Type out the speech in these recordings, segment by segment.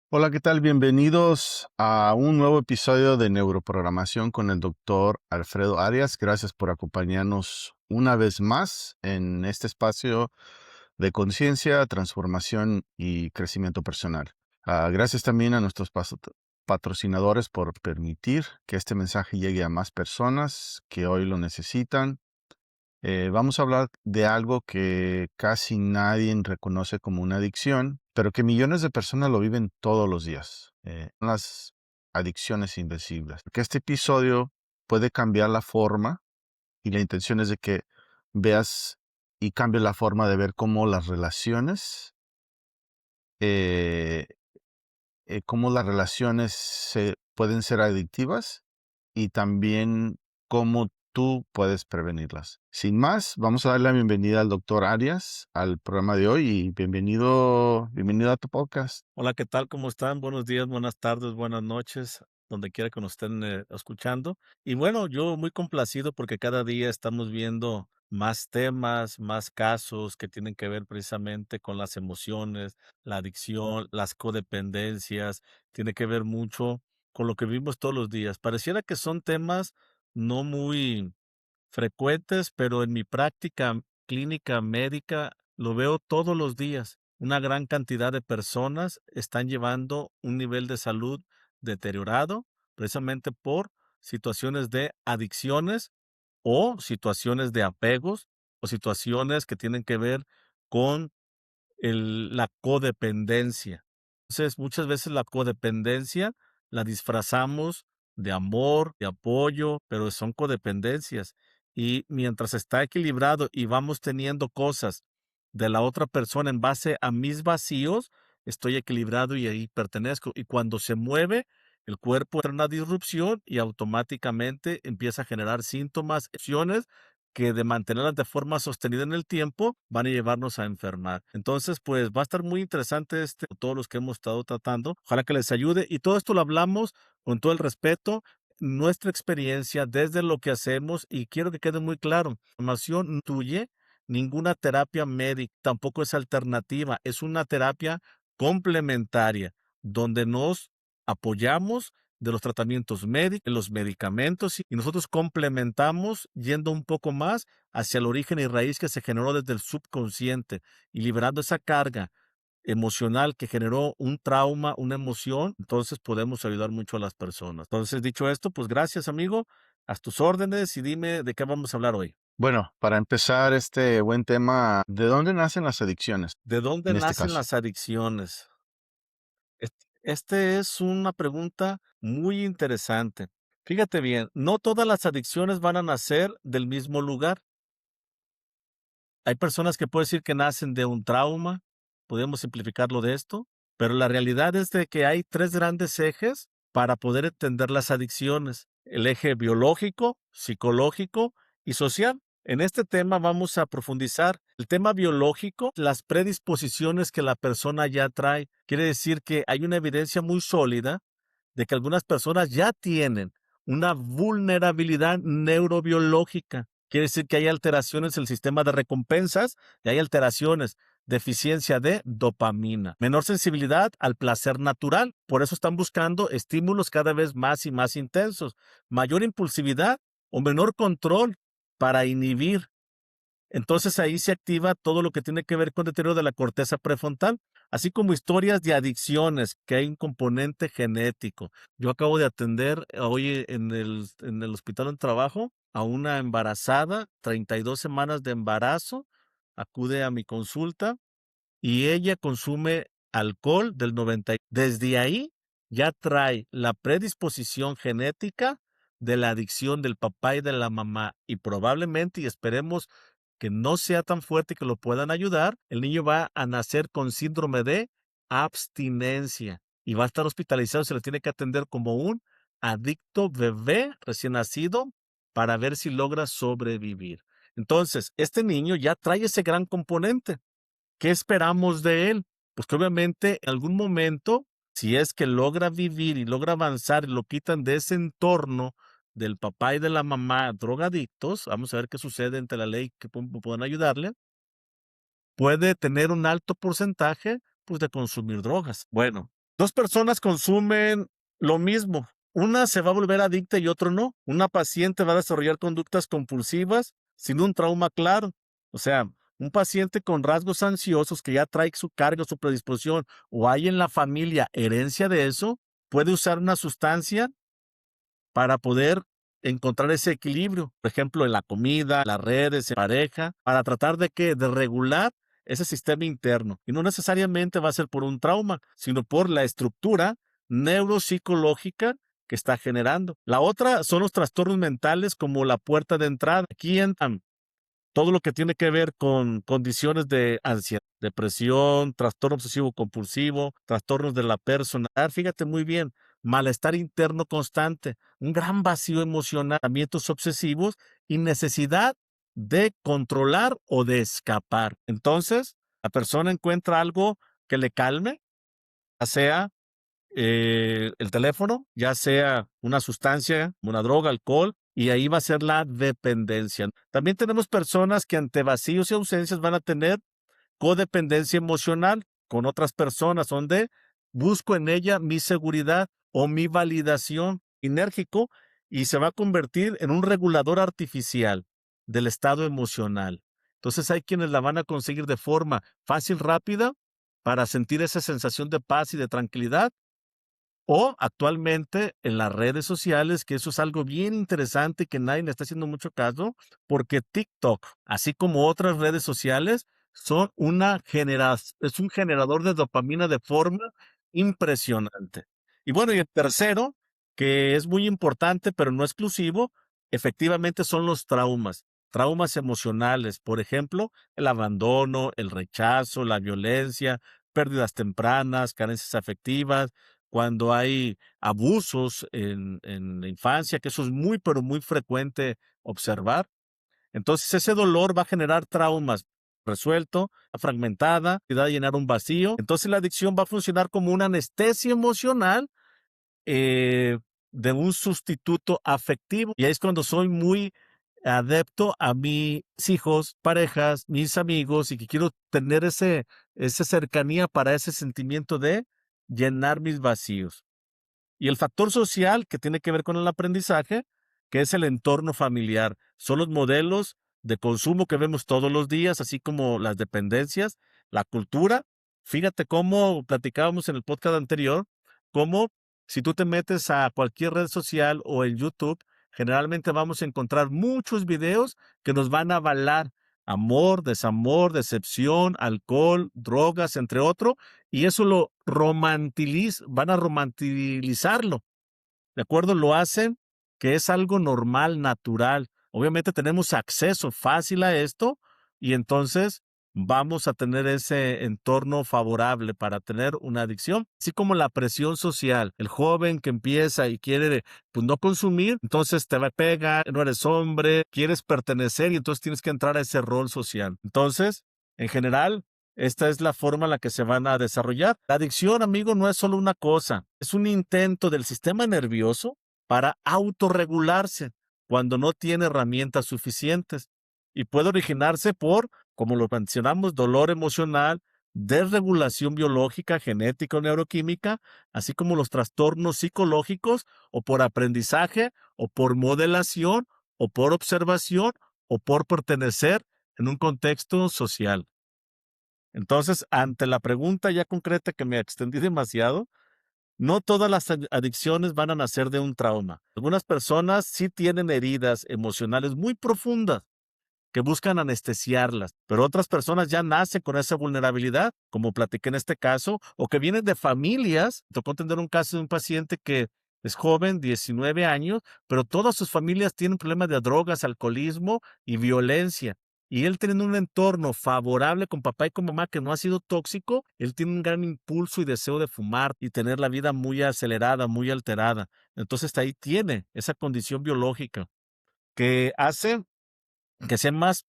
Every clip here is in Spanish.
Hola, ¿qué tal? Bienvenidos a un nuevo episodio de Neuroprogramación con el doctor Alfredo Arias. Gracias por acompañarnos una vez más en este espacio de conciencia, transformación y crecimiento personal. Gracias también a nuestros patrocinadores por permitir que este mensaje llegue a más personas que hoy lo necesitan. Vamos a hablar de algo que casi nadie reconoce como una adicción, pero que millones de personas lo viven todos los días. Son las adicciones invisibles. Que este episodio puede cambiar la forma y la intención es de que veas y cambies la forma de ver cómo las relaciones, eh, pueden ser adictivas y también cómo tú puedes prevenirlas. Sin más, vamos a darle la bienvenida al doctor Arias al programa de hoy y bienvenido a tu podcast. Hola, ¿qué tal? ¿Cómo están? Buenos días, buenas tardes, buenas noches, donde quiera que nos estén escuchando. Y bueno, yo muy complacido porque cada día estamos viendo más temas, más casos que tienen que ver precisamente con las emociones, la adicción, las codependencias, tiene que ver mucho con lo que vivimos todos los días. Pareciera que son temas no muy frecuentes, pero en mi práctica clínica médica lo veo todos los días. Una gran cantidad de personas están llevando un nivel de salud deteriorado precisamente por situaciones de adicciones o situaciones de apegos o situaciones que tienen que ver con la codependencia. Entonces, muchas veces la codependencia la disfrazamos de amor, de apoyo, pero son codependencias. Y mientras está equilibrado y vamos teniendo cosas de la otra persona en base a mis vacíos, estoy equilibrado y ahí pertenezco. Y cuando se mueve, el cuerpo entra en una disrupción y automáticamente empieza a generar síntomas, acciones que de mantenerlas de forma sostenida en el tiempo van a llevarnos a enfermar. Entonces, pues va a estar muy interesante todos los que hemos estado tratando. Ojalá que les ayude y todo esto lo hablamos con todo el respeto, nuestra experiencia desde lo que hacemos y quiero que quede muy claro, la información no incluye ninguna terapia médica, tampoco es alternativa, es una terapia complementaria donde nos apoyamos de los tratamientos médicos, los medicamentos, y nosotros complementamos yendo un poco más hacia el origen y raíz que se generó desde el subconsciente y liberando esa carga emocional que generó un trauma, una emoción, entonces podemos ayudar mucho a las personas. Entonces, dicho esto, pues gracias, amigo, a tus órdenes y dime de qué vamos a hablar hoy. Bueno, para empezar este buen tema, ¿de dónde nacen las adicciones ¿De dónde en este nacen caso? las adicciones? Es una pregunta muy interesante. Fíjate bien, no todas las adicciones van a nacer del mismo lugar. Hay personas que pueden decir que nacen de un trauma, podemos simplificarlo de esto, pero la realidad es de que hay tres grandes ejes para poder entender las adicciones: el eje biológico, psicológico y social. En este tema vamos a profundizar el tema biológico, las predisposiciones que la persona ya trae. Quiere decir que hay una evidencia muy sólida de que algunas personas ya tienen una vulnerabilidad neurobiológica. Quiere decir que hay alteraciones en el sistema de recompensas y hay alteraciones, deficiencia de dopamina, menor sensibilidad al placer natural. Por eso están buscando estímulos cada vez más y más intensos, mayor impulsividad o menor control para inhibir. Entonces ahí se activa todo lo que tiene que ver con deterioro de la corteza prefrontal, así como historias de adicciones, que hay un componente genético. Yo acabo de atender hoy en el hospital donde trabajo a una embarazada, 32 semanas de embarazo, acude a mi consulta y ella consume alcohol del 90. Desde ahí ya trae la predisposición genética de la adicción del papá y de la mamá y probablemente, y esperemos que no sea tan fuerte que lo puedan ayudar, el niño va a nacer con síndrome de abstinencia y va a estar hospitalizado, se le tiene que atender como un adicto bebé recién nacido para ver si logra sobrevivir. Entonces, este niño ya trae ese gran componente. ¿Qué esperamos de él? Pues que obviamente en algún momento, si es que logra vivir y logra avanzar y lo quitan de ese entorno del papá y de la mamá drogadictos, vamos a ver qué sucede ante la ley que puedan ayudarle, puede tener un alto porcentaje pues de consumir drogas. Bueno, Dos personas consumen lo mismo. Una se va a volver adicta y otro no. Una paciente va a desarrollar conductas compulsivas sin un trauma claro. O sea, un paciente con rasgos ansiosos que ya trae su carga, su predisposición, o hay en la familia herencia de eso, puede usar una sustancia para poder encontrar ese equilibrio, por ejemplo, en la comida, las redes, en pareja, para tratar de que de regular ese sistema interno. Y no necesariamente va a ser por un trauma, sino por la estructura neuropsicológica que está generando. La otra son los trastornos mentales como la puerta de entrada. Aquí entran todo lo que tiene que ver con condiciones de ansiedad, depresión, trastorno obsesivo compulsivo, trastornos de la personalidad. Fíjate muy bien, malestar interno constante, un gran vacío emocional, pensamientos obsesivos y necesidad de controlar o de escapar. Entonces, la persona encuentra algo que le calme, ya sea el teléfono, ya sea una sustancia, una droga, alcohol, y ahí va a ser la dependencia. También tenemos personas que ante vacíos y ausencias van a tener codependencia emocional con otras personas, donde busco en ella mi seguridad o mi validación enérgico y se va a convertir en un regulador artificial del estado emocional. Entonces hay quienes la van a conseguir de forma fácil, rápida, para sentir esa sensación de paz y de tranquilidad, o actualmente en las redes sociales, que eso es algo bien interesante que nadie le está haciendo mucho caso, porque TikTok, así como otras redes sociales, son es un generador de dopamina de forma impresionante. Y bueno, y el tercero, que es muy importante, pero no exclusivo, efectivamente son los traumas, traumas emocionales, por ejemplo, el abandono, el rechazo, la violencia, pérdidas tempranas, carencias afectivas, cuando hay abusos en la infancia, que eso es muy, pero muy frecuente observar. Entonces, ese dolor va a generar traumas resuelto, fragmentada, y va a llenar un vacío. Entonces, la adicción va a funcionar como una anestesia emocional eh, de un sustituto afectivo. Y ahí es cuando soy muy adepto a mis hijos, parejas, mis amigos, y que quiero tener esa cercanía para ese sentimiento de llenar mis vacíos. Y el factor social que tiene que ver con el aprendizaje, que es el entorno familiar. Son los modelos de consumo que vemos todos los días, así como las dependencias, la cultura. Fíjate cómo platicábamos en el podcast anterior, cómo si tú te metes a cualquier red social o en YouTube, generalmente vamos a encontrar muchos videos que nos van a avalar amor, desamor, decepción, alcohol, drogas, entre otros, y eso van a romantilizarlo, ¿de acuerdo? Lo hacen que es algo normal, natural. Obviamente tenemos acceso fácil a esto y entonces vamos a tener ese entorno favorable para tener una adicción, así como la presión social. El joven que empieza y quiere, pues, no consumir, entonces te va a pegar, no eres hombre, quieres pertenecer y entonces tienes que entrar a ese rol social. Entonces, en general, esta es la forma en la que se van a desarrollar. La adicción, amigo, no es solo una cosa, es un intento del sistema nervioso para autorregularse cuando no tiene herramientas suficientes y puede originarse por, como lo mencionamos, dolor emocional, desregulación biológica, genética o neuroquímica, así como los trastornos psicológicos o por aprendizaje o por modelación o por observación o por pertenecer en un contexto social. Entonces, ante la pregunta ya concreta que me extendí demasiado, no todas las adicciones van a nacer de un trauma. Algunas personas sí tienen heridas emocionales muy profundas que buscan anestesiarlas, pero otras personas ya nacen con esa vulnerabilidad, como platiqué en este caso, o que vienen de familias. Tocó entender un caso de un paciente que es joven, 19 años, pero todas sus familias tienen problemas de drogas, alcoholismo y violencia. Y él teniendo un entorno favorable con papá y con mamá que no ha sido tóxico, él tiene un gran impulso y deseo de fumar y tener la vida muy acelerada, muy alterada. Entonces ahí tiene esa condición biológica que hace que sea más,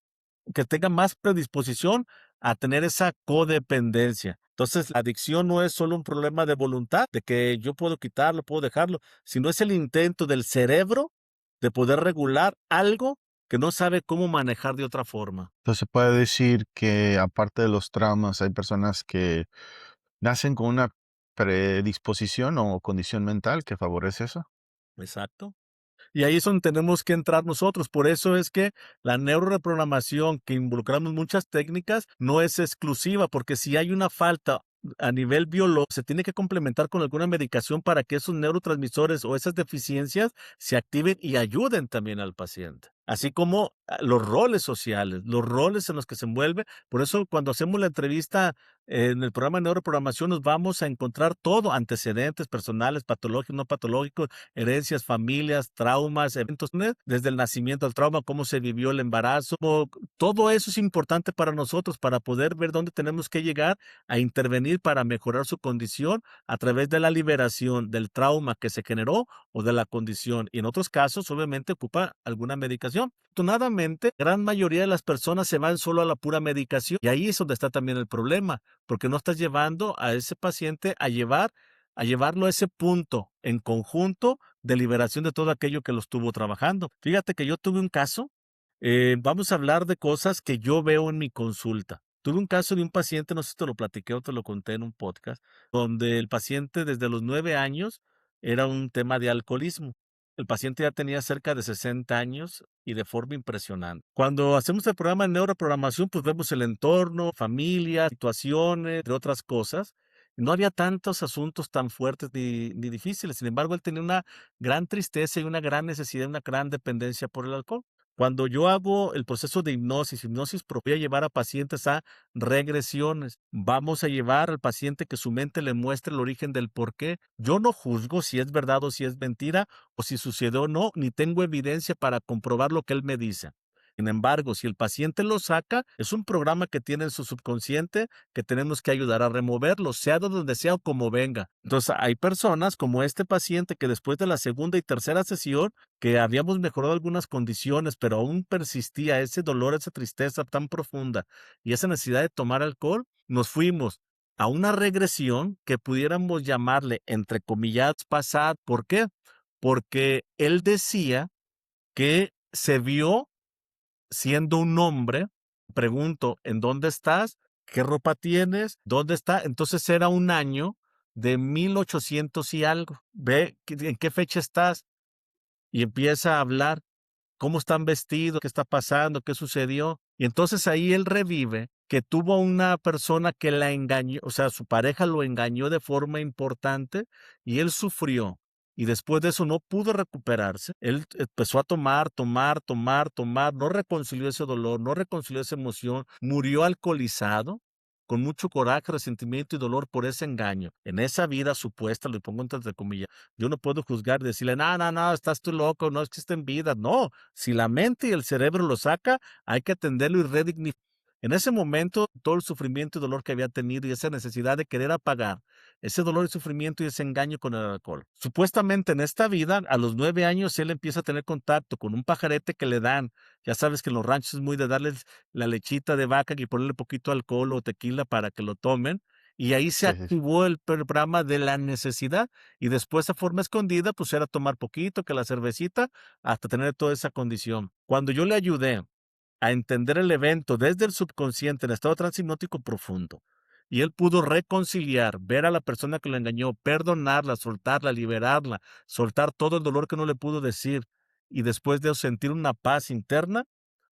que tenga más predisposición a tener esa codependencia. Entonces, la adicción no es solo un problema de voluntad, de que yo puedo quitarlo, puedo dejarlo, sino es el intento del cerebro de poder regular algo que no sabe cómo manejar de otra forma. Entonces se puede decir que aparte de los traumas, hay personas que nacen con una predisposición o condición mental que favorece eso. Exacto. Y ahí es donde tenemos que entrar nosotros. Por eso es que la neuroreprogramación, que involucramos muchas técnicas, no es exclusiva, porque si hay una falta a nivel biológico, se tiene que complementar con alguna medicación para que esos neurotransmisores o esas deficiencias se activen y ayuden también al paciente. Así como los roles sociales, los roles en los que se envuelve. Por eso cuando hacemos la entrevista en el programa de neuroprogramación nos vamos a encontrar todo, antecedentes personales, patológicos, no patológicos, herencias, familias, traumas, eventos, ¿no? Desde el nacimiento al trauma, cómo se vivió el embarazo, todo eso es importante para nosotros para poder ver dónde tenemos que llegar a intervenir para mejorar su condición a través de la liberación del trauma que se generó o de la condición. Y en otros casos, obviamente, ocupa alguna medicación. Afortunadamente, gran mayoría de las personas se van solo a la pura medicación y ahí es donde está también el problema, porque no estás llevando a ese paciente a llevarlo a ese punto en conjunto de liberación de todo aquello que lo estuvo trabajando. Fíjate que yo tuve un caso, vamos a hablar de cosas que yo veo en mi consulta. Tuve un caso de un paciente, no sé si te lo platiqué o te lo conté en un podcast, donde el paciente desde los 9 años era un tema de alcoholismo. El paciente ya tenía cerca de 60 años y de forma impresionante. Cuando hacemos el programa de neuroprogramación, pues vemos el entorno, familia, situaciones, entre otras cosas. No había tantos asuntos tan fuertes ni difíciles. Sin embargo, él tenía una gran tristeza y una gran necesidad, una gran dependencia por el alcohol. Cuando yo hago el proceso de hipnosis voy a llevar a pacientes a regresiones. Vamos a llevar al paciente que su mente le muestre el origen del por qué. Yo no juzgo si es verdad o si es mentira o si sucedió o no, ni tengo evidencia para comprobar lo que él me dice. Sin embargo, si el paciente lo saca, es un programa que tiene en su subconsciente que tenemos que ayudar a removerlo, sea de donde sea o como venga. Entonces, hay personas como este paciente que después de la segunda y tercera sesión, que habíamos mejorado algunas condiciones, pero aún persistía ese dolor, esa tristeza tan profunda y esa necesidad de tomar alcohol, nos fuimos a una regresión que pudiéramos llamarle, entre comillas, pasar. ¿Por qué? Porque él decía que se vio siendo un hombre. Pregunto, ¿en dónde estás? ¿Qué ropa tienes? ¿Dónde está? Entonces era un año de 1800 y algo. Ve, ¿en qué fecha estás? Y empieza a hablar. ¿Cómo están vestidos? ¿Qué está pasando? ¿Qué sucedió? Y entonces ahí él revive que tuvo una persona que la engañó, o sea, su pareja lo engañó de forma importante y él sufrió. Y después de eso no pudo recuperarse. Él empezó a tomar, tomar, tomar, tomar, no reconcilió ese dolor, no reconcilió esa emoción, murió alcoholizado, con mucho coraje, resentimiento y dolor por ese engaño. En esa vida supuesta, lo pongo entre comillas, yo no puedo juzgar y decirle, no, no, no, estás tú loco, no existen vidas. No, si la mente y el cerebro lo saca, hay que atenderlo y redignificar. En ese momento, todo el sufrimiento y dolor que había tenido y esa necesidad de querer apagar ese dolor y sufrimiento y ese engaño con el alcohol. Supuestamente en esta vida, a los 9 años, él empieza a tener contacto con un pajarete que le dan. Ya sabes que en los ranchos es muy de darles la lechita de vaca y ponerle poquito alcohol o tequila para que lo tomen. Y ahí se Sí, sí, sí. activó el programa de la necesidad. Y después, de forma escondida, pues era tomar poquito, que la cervecita, hasta tener toda esa condición. Cuando yo le ayudé a entender el evento desde el subconsciente en estado transhipnótico profundo, y él pudo reconciliar, ver a la persona que lo engañó, perdonarla, soltarla, liberarla, soltar todo el dolor que no le pudo decir, y después de eso sentir una paz interna,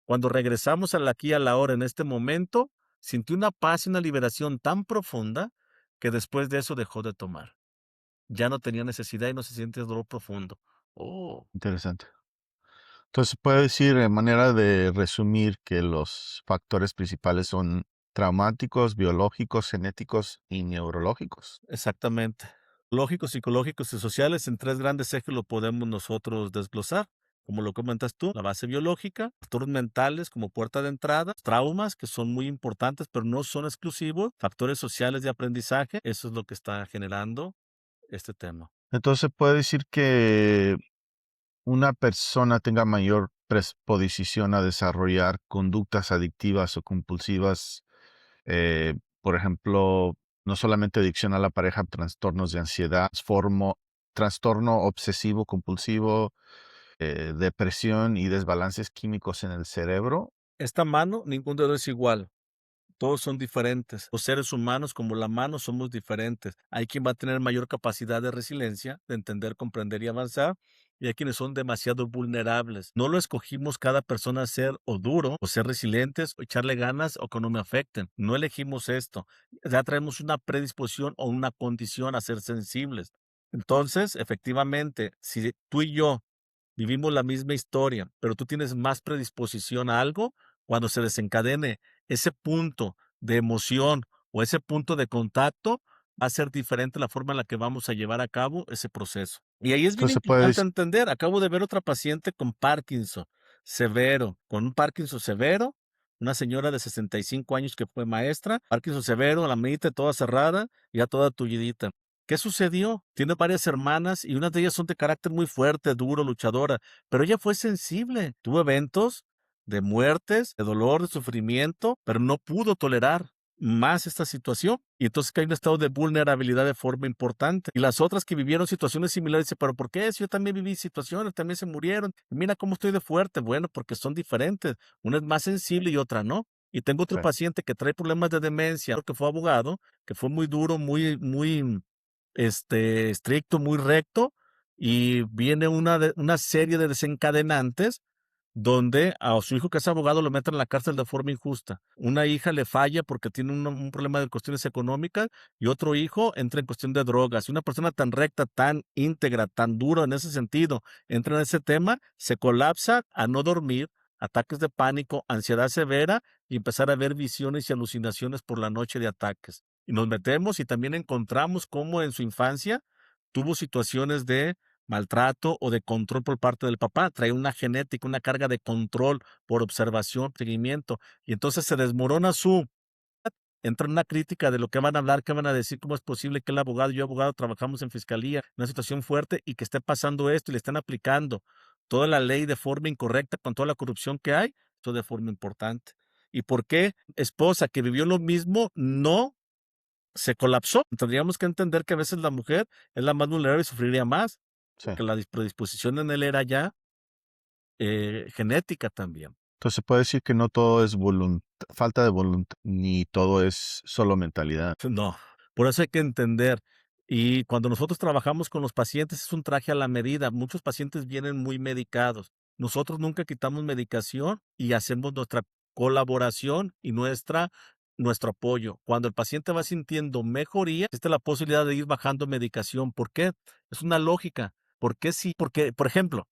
cuando regresamos al aquí y a la hora en este momento, sintió una paz y una liberación tan profunda que después de eso dejó de tomar. Ya no tenía necesidad y no se siente dolor profundo. Oh, Interesante. Entonces, puede decir, en manera de resumir, que los factores principales son traumáticos, biológicos, genéticos y neurológicos. exactamente. Lógicos, psicológicos y sociales, en tres grandes ejes lo podemos nosotros desglosar. Como lo comentas tú, la base biológica, factores mentales como puerta de entrada, traumas que son muy importantes pero no son exclusivos, factores sociales de aprendizaje, eso es lo que está generando este tema. Entonces, puede decir que una persona tenga mayor predisposición a desarrollar conductas adictivas o compulsivas, por ejemplo, no solamente adicción a la pareja, trastornos de ansiedad, trastorno obsesivo compulsivo, depresión y desbalances químicos en el cerebro. Esta mano, ningún dedo es igual. Todos son diferentes. Los seres humanos, como la mano, somos diferentes. Hay quien va a tener mayor capacidad de resiliencia, de entender, comprender y avanzar, y hay quienes son demasiado vulnerables. No lo escogimos cada persona ser o duro, o ser resilientes, o echarle ganas, o que no me afecten. No elegimos esto. Ya traemos una predisposición o una condición a ser sensibles. Entonces, efectivamente, si tú y yo vivimos la misma historia, pero tú tienes más predisposición a algo, cuando se desencadene ese punto de emoción o ese punto de contacto, va a ser diferente la forma en la que vamos a llevar a cabo ese proceso. Y ahí es bien Entonces se puede importante decir, entender, acabo de ver otra paciente con Parkinson severo, con un Parkinson severo, una señora de 65 años que fue maestra, Parkinson severo, la mente toda cerrada, ya toda tullidita. ¿Qué sucedió? Tiene varias hermanas y unas de ellas son de carácter muy fuerte, duro, luchadora, pero ella fue sensible. Tuvo eventos de muertes, de dolor, de sufrimiento, pero no pudo tolerar más esta situación. Y entonces que hay un estado de vulnerabilidad de forma importante. Y las otras que vivieron situaciones similares dicen, pero ¿por qué? Si yo también viví situaciones, también se murieron. Y mira cómo estoy de fuerte. Bueno, porque son diferentes. Una es más sensible y otra no. Y tengo otro sí. paciente que trae problemas de demencia, que fue abogado, que fue muy duro, muy estricto, muy recto, y viene una serie de desencadenantes donde a su hijo que es abogado lo meten en la cárcel de forma injusta. Una hija le falla porque tiene un problema de cuestiones económicas y otro hijo entra en cuestión de drogas. Y una persona tan recta, tan íntegra, tan dura en ese sentido, entra en ese tema, se colapsa a no dormir, ataques de pánico, ansiedad severa y empezar a ver visiones y alucinaciones por la noche de ataques. Y nos metemos y también encontramos cómo en su infancia tuvo situaciones de maltrato o de control por parte del papá. Trae una genética, una carga de control por observación, seguimiento. Y entonces se desmorona entra en una crítica de lo que van a hablar, qué van a decir, cómo es posible que el abogado, yo abogado, trabajamos en fiscalía, una situación fuerte y que esté pasando esto y le están aplicando toda la ley de forma incorrecta con toda la corrupción que hay, esto de forma importante. ¿Y por qué esposa que vivió lo mismo no se colapsó? Tendríamos que entender que a veces la mujer es la más vulnerable y sufriría más, Sí. porque la predisposición en él era ya genética también. Entonces se puede decir que no todo es falta de voluntad, ni todo es solo mentalidad. No, por eso hay que entender. Y cuando nosotros trabajamos con los pacientes es un traje a la medida. Muchos pacientes vienen muy medicados. Nosotros nunca quitamos medicación y hacemos nuestra colaboración y nuestro apoyo. Cuando el paciente va sintiendo mejoría, existe la posibilidad de ir bajando medicación. ¿Por qué? Es una lógica. ¿Por qué sí? Porque, por ejemplo,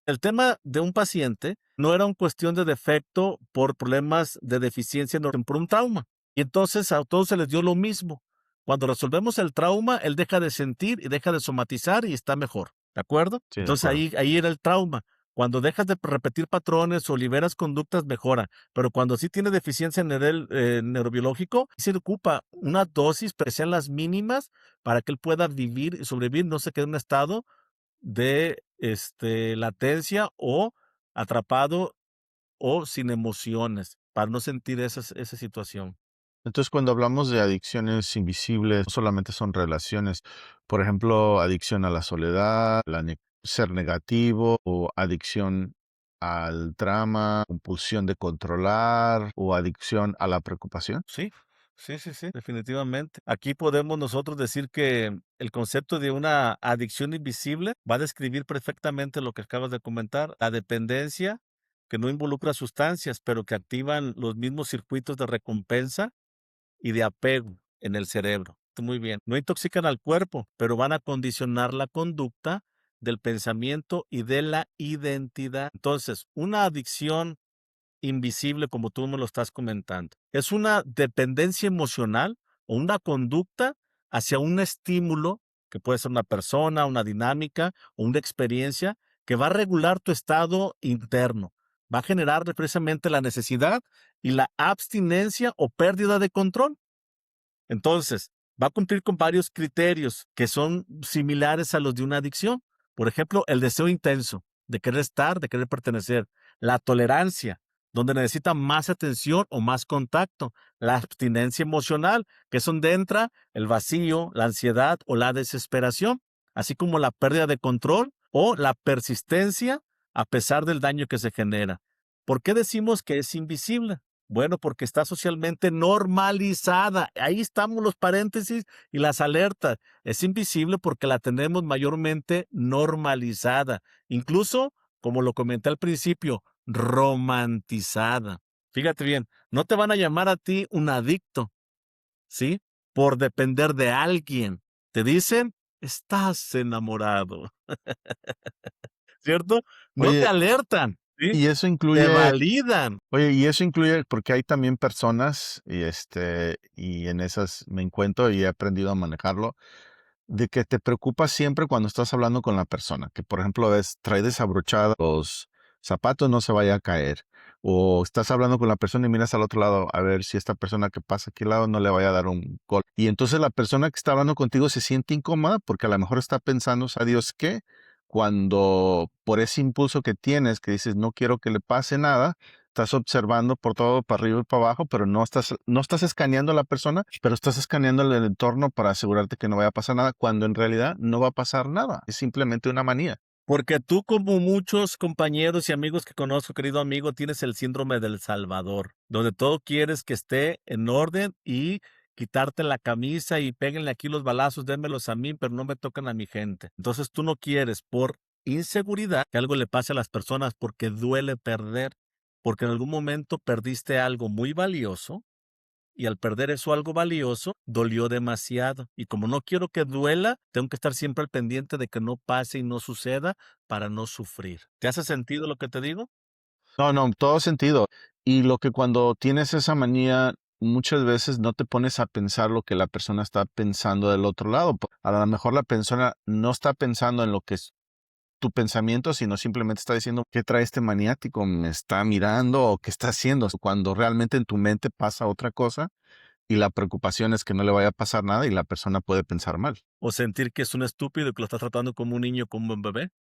el tema de un paciente no era una cuestión de defecto por problemas de deficiencia, por un trauma. Y entonces a todos se les dio lo mismo. Cuando resolvemos el trauma, él deja de sentir y deja de somatizar y está mejor. ¿De acuerdo? Sí, de Entonces acuerdo. ahí era el trauma. Cuando dejas de repetir patrones o liberas conductas, mejora. Pero cuando sí tiene deficiencia en nivel neurobiológico, sí se ocupa una dosis, pero sean las mínimas, para que él pueda vivir y sobrevivir, no se quede en un estado de latencia o atrapado o sin emociones, para no sentir esa situación. Entonces, cuando hablamos de adicciones invisibles, no solamente son relaciones, por ejemplo, adicción a la soledad, ser negativo o adicción al drama, compulsión de controlar o adicción a la preocupación. Sí, sí, definitivamente. Aquí podemos nosotros decir que el concepto de una adicción invisible va a describir perfectamente lo que acabas de comentar, la dependencia que no involucra sustancias, pero que activan los mismos circuitos de recompensa y de apego en el cerebro. Muy bien. No intoxican al cuerpo, pero van a condicionar la conducta del pensamiento y de la identidad. Entonces, una adicción invisible, como tú me lo estás comentando, es una dependencia emocional o una conducta hacia un estímulo, que puede ser una persona, una dinámica o una experiencia, que va a regular tu estado interno. Va a generar precisamente la necesidad y la abstinencia o pérdida de control. Entonces, va a cumplir con varios criterios que son similares a los de una adicción. Por ejemplo, el deseo intenso de querer estar, de querer pertenecer. La tolerancia, donde necesita más atención o más contacto. La abstinencia emocional, que es donde entra el vacío, la ansiedad o la desesperación, así como la pérdida de control o la persistencia a pesar del daño que se genera. ¿Por qué decimos que es invisible? Bueno, porque está socialmente normalizada. Ahí estamos los paréntesis y las alertas. Es invisible porque la tenemos mayormente normalizada. Incluso, como lo comenté al principio, romantizada. Fíjate bien, no te van a llamar a ti un adicto, ¿sí? Por depender de alguien. Te dicen, estás enamorado, ¿cierto? No te Oye, alertan, ¿sí? y eso Te incluye, validan. oye, y eso incluye, porque hay también personas, y en esas me encuentro y he aprendido a manejarlo, de que te preocupas siempre cuando estás hablando con la persona, que por ejemplo ves, trae desabrochados los zapatos, no se vaya a caer, o estás hablando con la persona y miras al otro lado a ver si esta persona que pasa aquí al lado no le vaya a dar un gol. Y entonces la persona que está hablando contigo se siente incómoda porque a lo mejor está pensando, ¿sabe Dios qué? Cuando por ese impulso que tienes, que dices, no quiero que le pase nada, estás observando por todo, para arriba y para abajo, pero no estás escaneando a la persona, pero estás escaneando el entorno para asegurarte que no vaya a pasar nada, cuando en realidad no va a pasar nada. Es simplemente una manía. Porque tú, como muchos compañeros y amigos que conozco, querido amigo, tienes el síndrome del Salvador, donde todo quieres que esté en orden y quitarte la camisa y péguenle aquí los balazos, démelos a mí, pero no me tocan a mi gente. Entonces tú no quieres, por inseguridad, que algo le pase a las personas porque duele perder, porque en algún momento perdiste algo muy valioso y al perder eso algo valioso, dolió demasiado. Y como no quiero que duela, tengo que estar siempre al pendiente de que no pase y no suceda para no sufrir. ¿Te hace sentido lo que te digo? No, no, todo sentido. Y lo que cuando tienes esa manía, muchas veces no te pones a pensar lo que la persona está pensando del otro lado. A lo mejor la persona no está pensando en lo que es tu pensamiento, sino simplemente está diciendo, ¿qué trae este maniático? ¿Me está mirando o qué está haciendo? Cuando realmente en tu mente pasa otra cosa y la preocupación es que no le vaya a pasar nada y la persona puede pensar mal, O sentir que es un estúpido y que lo estás tratando como un niño, como un bebé,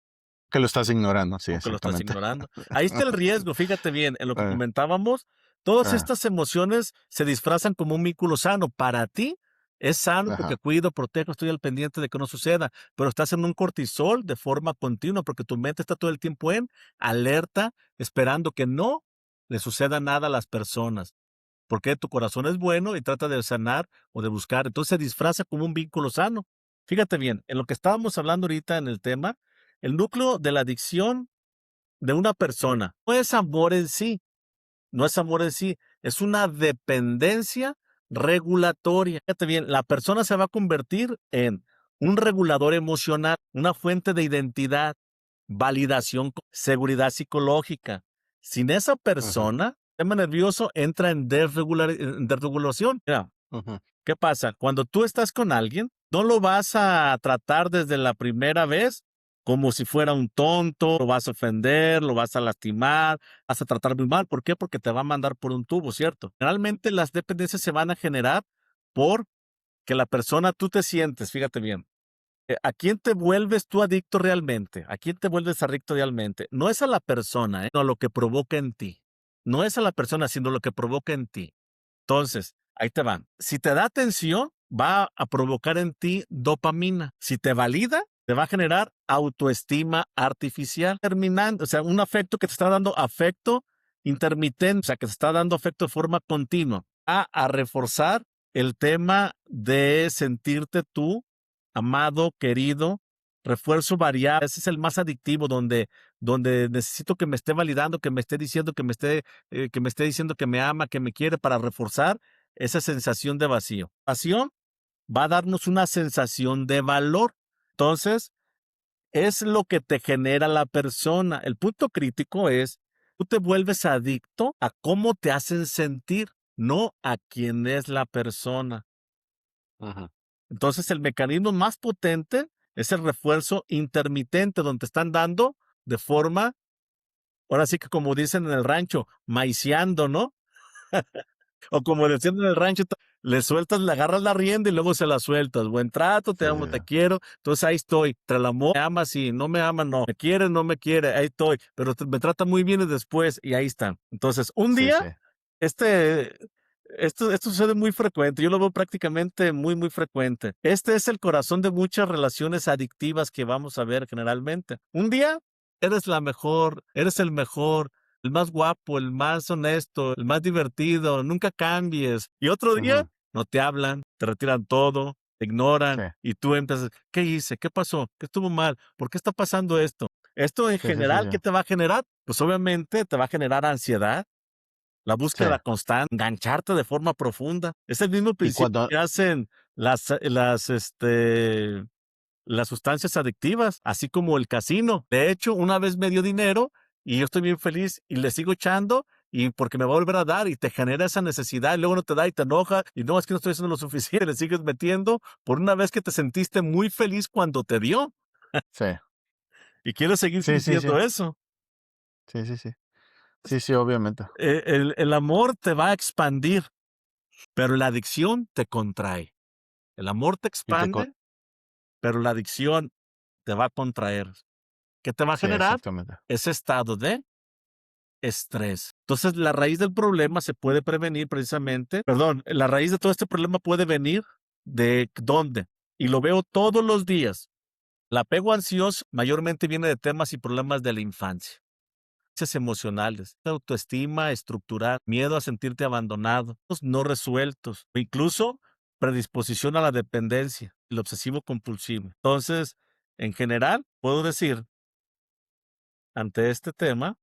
que lo estás ignorando, sí, o que lo estás exactamente. ignorando. Ahí está el riesgo, fíjate bien, en lo que Eh, comentábamos, todas ah, estas emociones se disfrazan como un vínculo sano. Para ti es sano porque ajá. cuido, protejo, estoy al pendiente de que no suceda, pero estás en un cortisol de forma continua porque tu mente está todo el tiempo en alerta, esperando que no le suceda nada a las personas, porque tu corazón es bueno y trata de sanar o de buscar. Entonces se disfraza como un vínculo sano. Fíjate bien, en lo que estábamos hablando ahorita en el tema, el núcleo de la adicción de una persona no es amor en sí, no es amor en sí, es una dependencia regulatoria. Fíjate bien, la persona se va a convertir en un regulador emocional, una fuente de identidad, validación, seguridad psicológica. Sin esa Ujú, persona, el sistema nervioso entra en desregulación. Mira, ujú, ¿qué pasa? Cuando tú estás con alguien, no lo vas a tratar desde la primera vez como si fuera un tonto, lo vas a ofender, lo vas a lastimar, vas a tratar muy mal. ¿Por qué? Porque te va a mandar por un tubo, ¿cierto? Generalmente las dependencias se van a generar por que la persona, tú te sientes, fíjate bien, ¿a quién te vuelves tú adicto realmente? ¿A quién te vuelves adicto realmente? No es a la persona, sino a lo que provoca en ti. No es a la persona, sino lo que provoca en ti. Entonces, ahí te van. Si te da atención, va a provocar en ti dopamina. Si te valida, te va a generar autoestima artificial, terminando, o sea, un afecto que te está dando afecto intermitente, o sea, que te está dando afecto de forma continua, a reforzar el tema de sentirte tú amado, querido, refuerzo variable. Ese es el más adictivo, donde necesito que me esté validando, que me esté diciendo que me esté diciendo que me ama, que me quiere para reforzar esa sensación de vacío. Pasión va a darnos una sensación de valor. Entonces, es lo que te genera la persona. El punto crítico es, tú te vuelves adicto a cómo te hacen sentir, no a quién es la persona. ujú. Entonces, el mecanismo más potente es el refuerzo intermitente, donde te están dando de forma, ahora sí que como dicen en el rancho, maiceando, ¿no? O como decían en el rancho, le sueltas, le agarras la rienda y luego se la sueltas. Buen trato, te Sí, amo, te quiero. Entonces ahí estoy. Tras el amor, me ama, sí, no me ama, no. Me quiere, no me quiere, ahí estoy. Pero me trata muy bien y después, y ahí están. Entonces, un sí, día, sí. este, esto sucede muy frecuente. Yo lo veo prácticamente muy, muy frecuente. Este es el corazón de muchas relaciones adictivas que vamos a ver generalmente. Un día, eres la mejor, eres el mejor. el más guapo, el más honesto, el más divertido, nunca cambies. Y otro día Ujú. no te hablan, te retiran todo, te Sí, ignoran y tú empiezas, ¿qué hice? ¿Qué pasó? ¿Qué estuvo mal? ¿Por qué está pasando esto? Esto en sí, sí, sí, general, sí. ¿qué te va a generar? Pues obviamente te va a generar ansiedad, la Sí. búsqueda constante, engancharte de forma profunda. Es el mismo Y principio cuando que hacen las sustancias adictivas, así como el casino. De hecho, una vez me dio dinero y yo estoy bien feliz y le sigo echando y porque me va a volver a dar y te genera esa necesidad y luego no te da y te enoja y no, es que no estoy haciendo lo suficiente, le sigues metiendo por una vez que te sentiste muy feliz cuando te dio sí. y quieres seguir Sí, sí, sí. sintiendo eso. Sí, sí, sí. Sí, sí, obviamente. El amor te va a expandir, pero la adicción te contrae. El amor te Y te co expande, pero la adicción te va a contraer. ¿Qué te va a Sí, generar? exactamente. Ese estado de estrés. Entonces, la raíz del problema se puede prevenir precisamente, perdón, la raíz de todo este problema puede venir de dónde. Y lo veo todos los días. El apego ansioso mayormente viene de temas y problemas de la infancia, emocionales, autoestima estructural, miedo a sentirte abandonado, no resueltos, o incluso predisposición a la dependencia, el obsesivo compulsivo. Entonces, en general, puedo decir ante este tema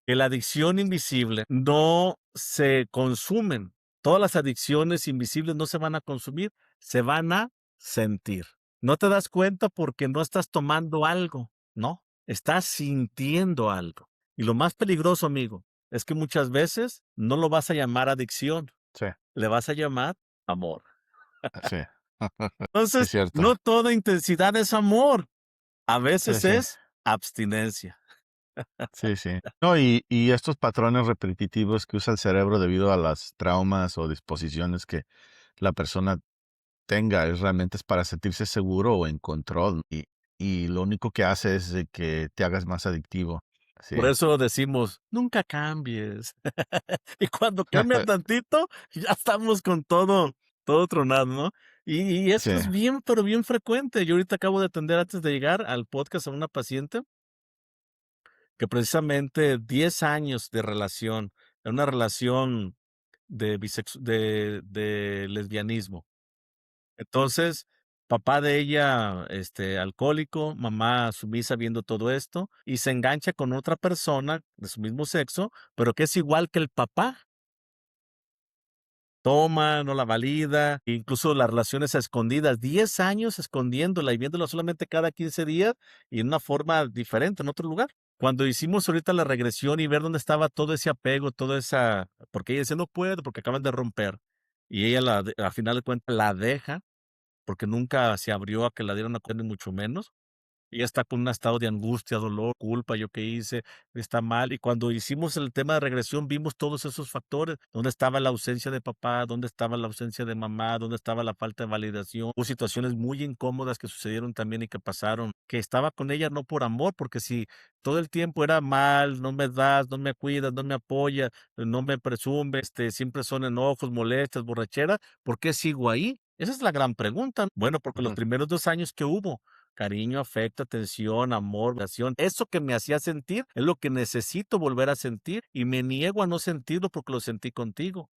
que la adicción invisible no se consumen. Todas las adicciones invisibles no se van a consumir, se van a sentir. No te das cuenta porque no estás tomando algo, no, estás sintiendo algo. Y lo más peligroso, amigo, es que muchas veces no lo vas a llamar adicción, Sí, le vas a llamar amor. sí. Es Entonces, cierto. no toda intensidad es amor, a Sí, veces sí. es abstinencia. Sí, sí. No, y estos patrones repetitivos que usa el cerebro debido a las traumas o disposiciones que la persona tenga, realmente es para sentirse seguro o en control, y lo único que hace es de que te hagas más adictivo. Sí. Por eso decimos, nunca cambies. Y cuando cambia tantito, ya estamos con todo tronado, ¿no? Y Sí, esto es bien, pero bien frecuente. Yo ahorita acabo de atender antes de llegar al podcast a una paciente que precisamente 10 años de relación, en una relación de lesbianismo. Entonces, papá de ella, alcohólico, mamá sumisa viendo todo esto, y se engancha con otra persona de su mismo sexo, pero que es igual que el papá. Toma, no la valida, incluso las relaciones a escondidas, 10 años escondiéndola y viéndola solamente cada 15 días y en una forma diferente, en otro lugar. Cuando hicimos ahorita la regresión y ver dónde estaba todo ese apego, toda esa, porque ella dice no puedo porque acaban de romper y ella al final de cuentas la deja porque nunca se abrió a que la dieran a cuenta, ni mucho menos. Ella está con un estado de angustia, dolor, culpa, yo qué hice, está mal. Y cuando hicimos el tema de regresión, vimos todos esos factores. ¿Dónde estaba la ausencia de papá? ¿Dónde estaba la ausencia de mamá? ¿Dónde estaba la falta de validación? Hubo situaciones muy incómodas que sucedieron también y que pasaron. Que estaba con ella no por amor, porque si todo el tiempo era mal, no me das, no me cuidas, no me apoyas, no me presumes, siempre son enojos, molestias, borrachera, ¿por qué sigo ahí? Esa es la gran pregunta. Bueno, porque los ujú, primeros 2 años que hubo, cariño, afecto, atención, amor, validación. Eso que me hacía sentir es lo que necesito volver a sentir y me niego a no sentirlo porque lo sentí contigo,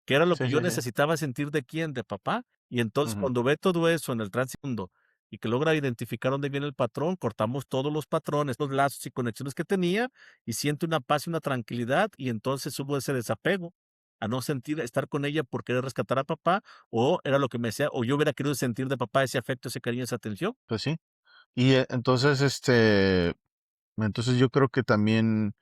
que era lo que sí, yo sí, sí. necesitaba sentir de quién, de papá. Y entonces Ujú. cuando ve todo eso en el tránsito y que logra identificar dónde viene el patrón, cortamos todos los patrones, los lazos y conexiones que tenía y siento una paz y una tranquilidad y entonces hubo ese desapego a no sentir estar con ella por querer rescatar a papá o era lo que me decía o yo hubiera querido sentir de papá ese afecto, ese cariño, esa atención. Pues sí. Y, entonces yo creo que también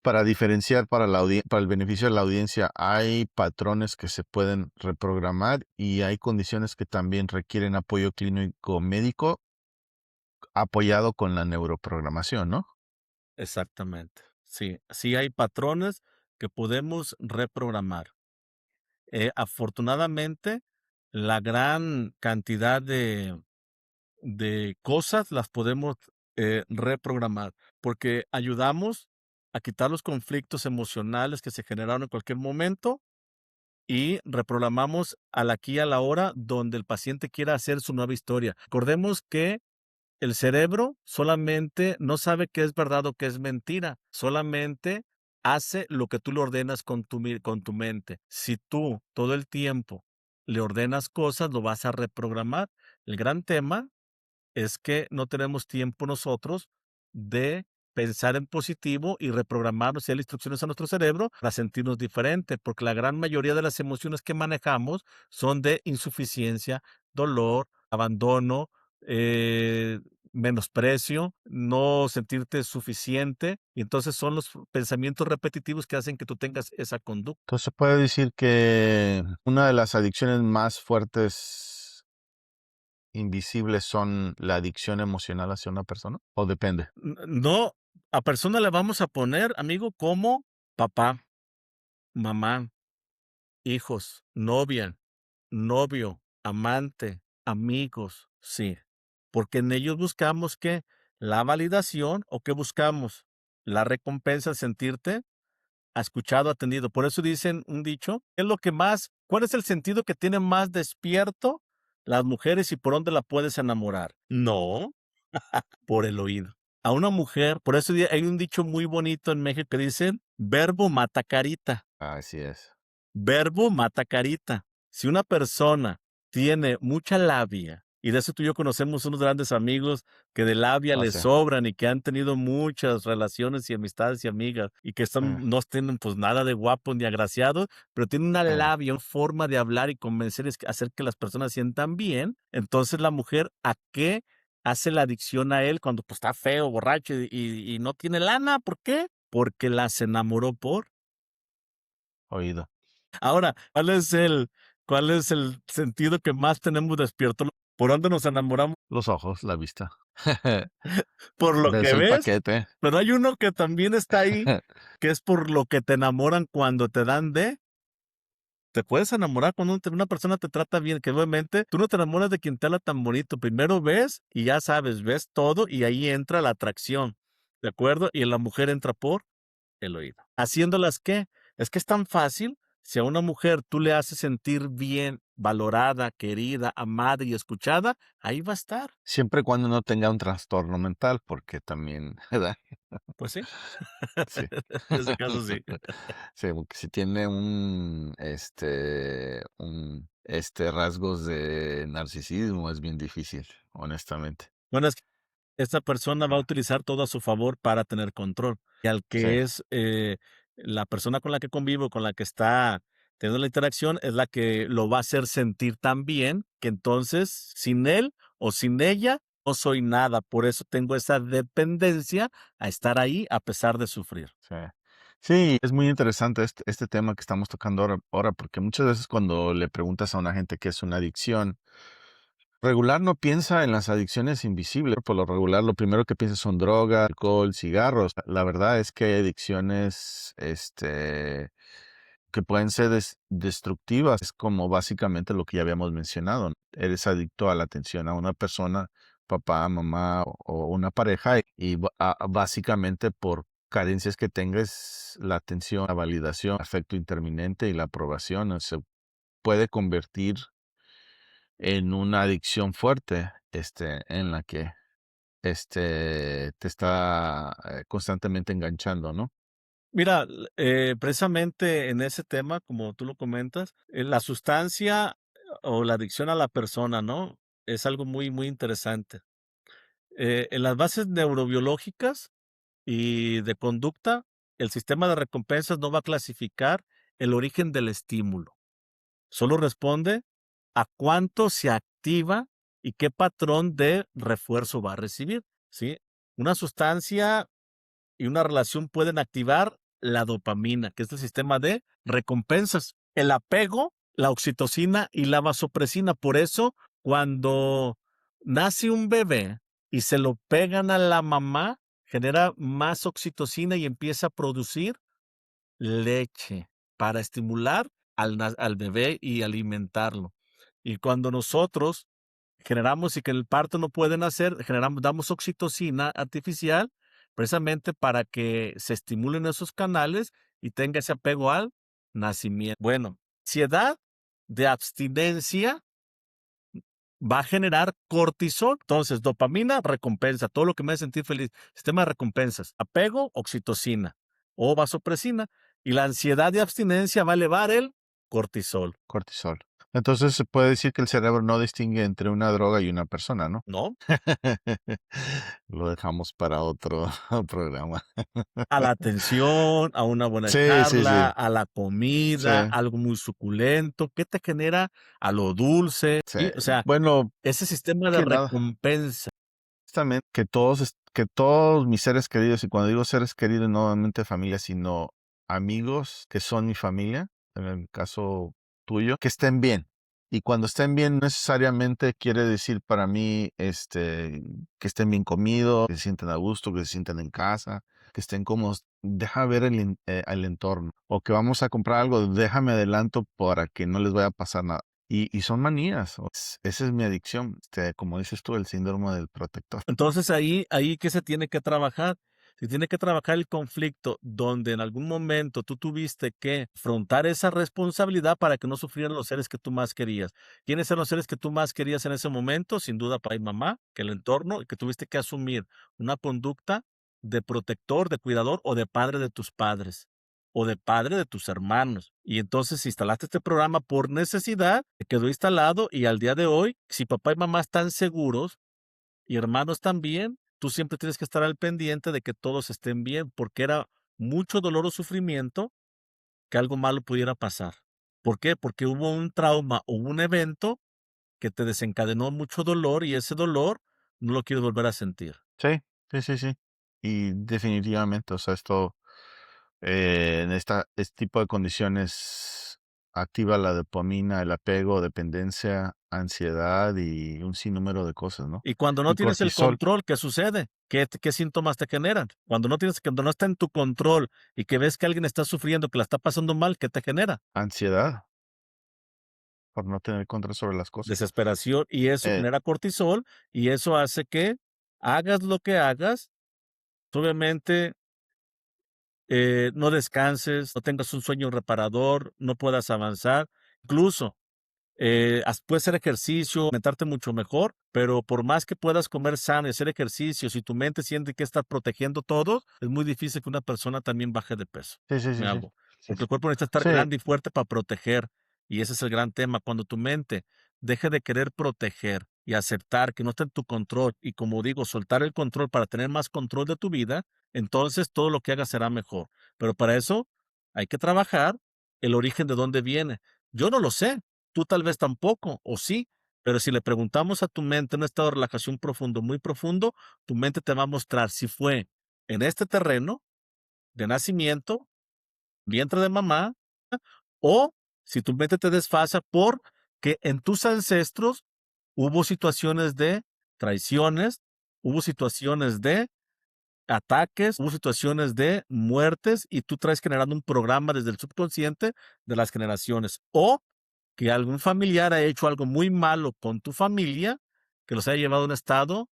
para diferenciar para el beneficio de la audiencia, hay patrones que se pueden reprogramar y hay condiciones que también requieren apoyo clínico médico apoyado con la neuroprogramación, ¿no? Exactamente. Sí, sí hay patrones que podemos reprogramar. Afortunadamente, la gran cantidad de cosas las podemos reprogramar porque ayudamos a quitar los conflictos emocionales que se generaron en cualquier momento y reprogramamos al aquí y a la hora donde el paciente quiera hacer su nueva historia. Recordemos que El cerebro solamente no sabe qué es verdad o qué es mentira, solamente hace lo que tú le ordenas con tu mente. Si tú todo el tiempo le ordenas cosas, lo vas a reprogramar. El gran tema es que no tenemos tiempo nosotros de pensar en positivo y reprogramarnos y darle instrucciones a nuestro cerebro para sentirnos diferente, porque la gran mayoría de las emociones que manejamos son de insuficiencia, dolor, abandono, eh, menosprecio, no sentirte suficiente, y entonces son los pensamientos repetitivos que hacen que tú tengas esa conducta. Entonces, ¿se puede decir que una de las adicciones más fuertes, invisibles, son la adicción emocional hacia una persona? ¿O depende? No, a persona le vamos a poner, amigo, como papá, mamá, hijos, novia, novio, amante, amigos, sí, porque en ellos buscamos, ¿qué? La validación, ¿o qué buscamos? La recompensa, sentirte escuchado, atendido. Por eso dicen un dicho, ¿qué es lo que más cuál es el sentido que tiene más despierto las mujeres y por dónde la puedes enamorar? No, por el oído. A una mujer, por eso hay un dicho muy bonito en México que dicen: "Verbo mata carita". Así es. Verbo mata carita. Si una persona tiene mucha labia, y de eso tú y yo conocemos unos grandes amigos que de labia O le sea, sobran y que han tenido muchas relaciones y amistades y amigas, y que eh, no tienen pues nada de guapos ni agraciados, pero tienen una eh, labia, una forma de hablar y convencer, hacer que las personas sientan bien. Entonces la mujer, ¿a qué hace la adicción a él cuando pues está feo, borracho y no tiene lana? ¿Por qué? Porque las enamoró por oído. Ahora, cuál es el sentido que más tenemos despierto? ¿Por dónde nos enamoramos? Los ojos, la vista. Por lo Por que eso el ves, paquete. pero hay uno que también está ahí, que es por lo que te enamoran cuando te dan de te puedes enamorar cuando una persona te trata bien, que obviamente tú no te enamoras de quien te habla tan bonito. Primero ves y ya sabes, ves todo y ahí entra la atracción, ¿de acuerdo? Y la mujer entra por el oído. ¿Haciéndolas qué? Es que es tan fácil. Si a una mujer tú le haces sentir bien, valorada, querida, amada y escuchada, ahí va a estar. Siempre y cuando no tenga un trastorno mental, porque también, ¿verdad? Pues sí, Sí. en ese caso sí. Sí, porque si tiene rasgos de narcisismo, es bien difícil, honestamente. Bueno, es que esta persona va a Ah, utilizar todo a su favor para tener control. Y al sí, que es la persona con la que convivo, con la que está teniendo la interacción, es la que lo va a hacer sentir tan bien que entonces sin él o sin ella no soy nada. Por eso tengo esa dependencia a estar ahí a pesar de sufrir. sí. Sí, es muy interesante este tema que estamos tocando ahora, porque muchas veces cuando le preguntas a una gente qué es una adicción, regular no piensa en las adicciones invisibles. Por lo regular, lo primero que piensa son drogas, alcohol, cigarros. La verdad es que hay adicciones, que pueden ser destructivas. Es como básicamente lo que ya habíamos mencionado, ¿no? Eres adicto a la atención a una persona, papá, mamá o una pareja, y básicamente por carencias que tengas, la atención, la validación, afecto interminente y la aprobación se puede convertir en una adicción fuerte, en la que te está constantemente enganchando, ¿no? Mira, precisamente en ese tema, como tú lo comentas, la sustancia o la adicción a la persona, ¿no? Es algo muy, muy interesante. En las bases neurobiológicas y de conducta, el sistema de recompensas no va a clasificar el origen del estímulo. Solo responde a cuánto se activa y qué patrón de refuerzo va a recibir, ¿sí? Una sustancia y una relación pueden activar la dopamina, que es el sistema de recompensas, el apego, la oxitocina y la vasopresina. Por eso, cuando nace un bebé y se lo pegan a la mamá, genera más oxitocina y empieza a producir leche para estimular al bebé y alimentarlo. Y cuando nosotros generamos y que en el parto no pueden hacer, damos oxitocina artificial precisamente para que se estimulen esos canales y tenga ese apego al nacimiento. Bueno, ansiedad de abstinencia va a generar cortisol. Entonces, dopamina, recompensa, todo lo que me hace sentir feliz. Sistema de recompensas. Apego, oxitocina o vasopresina. Y la ansiedad de abstinencia va a elevar el cortisol, Cortisol. Entonces se puede decir que el cerebro no distingue entre una droga y una persona, ¿no? ¿no? Lo dejamos para otro programa. A la atención, a una buena Sí, sí, charla, sí. a la Sí, comida, algo muy suculento. ¿Qué te genera? A lo dulce, sí. ¿sí? O sea, Bueno, ese sistema de que nada. recompensa. Justamente que todos mis seres queridos, y cuando digo seres queridos, no solamente familia, sino amigos que son mi familia, en el caso tuyo, que estén bien. Y cuando estén bien, no necesariamente quiere decir para mí, que estén bien comidos, que se sientan a gusto, que se sientan en casa, que estén cómodos. Deja ver el entorno. O que vamos a comprar algo, déjame adelanto para que no les vaya a pasar nada. Y son manías. Esa es mi adicción. Como dices tú, el síndrome del protector. Entonces ahí ¿qué se tiene que trabajar? Se tiene que trabajar el conflicto donde en algún momento tú tuviste que afrontar esa responsabilidad para que no sufrieran los seres que tú más querías. ¿Quiénes eran los seres que tú más querías en ese momento? Sin duda, papá y mamá, que el entorno, y que tuviste que asumir una conducta de protector, de cuidador o de padre de tus padres o de padre de tus hermanos. Y entonces instalaste este programa por necesidad, te quedó instalado y al día de hoy, si papá y mamá están seguros, y hermanos también, tú siempre tienes que estar al pendiente de que todos estén bien, porque era mucho dolor o sufrimiento que algo malo pudiera pasar. ¿Por qué? Porque hubo un trauma o un evento que te desencadenó mucho dolor y ese dolor no lo quieres volver a sentir. Sí, sí, sí, sí. Y definitivamente, o sea, esto, en este tipo de condiciones activa la dopamina, el apego, dependencia, ansiedad y un sinnúmero de cosas, ¿no? Y cuando no Y tienes el cortisol, control, ¿qué sucede? ¿Qué síntomas te generan? Cuando no está en tu control y que ves que alguien está sufriendo, que la está pasando mal, ¿qué te genera? ansiedad por no tener control sobre las cosas. Desesperación, y eso Eh, genera cortisol, y eso hace que hagas lo que hagas, obviamente, no descanses, no tengas un sueño reparador, no puedas avanzar, incluso puedes hacer ejercicio, alimentarte mucho mejor, pero por más que puedas comer sano y hacer ejercicio, si tu mente siente que está protegiendo todo, es muy difícil que una persona también baje de peso. sí, sí, Me sí, sí, hago. sí, Porque sí. el cuerpo necesita estar Sí, grande y fuerte para proteger. Y ese es el gran tema. Cuando tu mente deje de querer proteger y aceptar que no está en tu control, y como digo, soltar el control para tener más control de tu vida, entonces todo lo que hagas será mejor. Pero para eso hay que trabajar el origen de dónde viene. Yo no lo sé. Tú tal vez tampoco, o sí, pero si le preguntamos a tu mente en un estado de relajación profundo, muy profundo, tu mente te va a mostrar si fue en este terreno de nacimiento, vientre de mamá, o si tu mente te desfasa porque en tus ancestros hubo situaciones de traiciones, hubo situaciones de ataques, hubo situaciones de muertes y tú traes generando un programa desde el subconsciente de las generaciones. O que algún familiar ha hecho algo muy malo con tu familia, que los haya llevado a un estado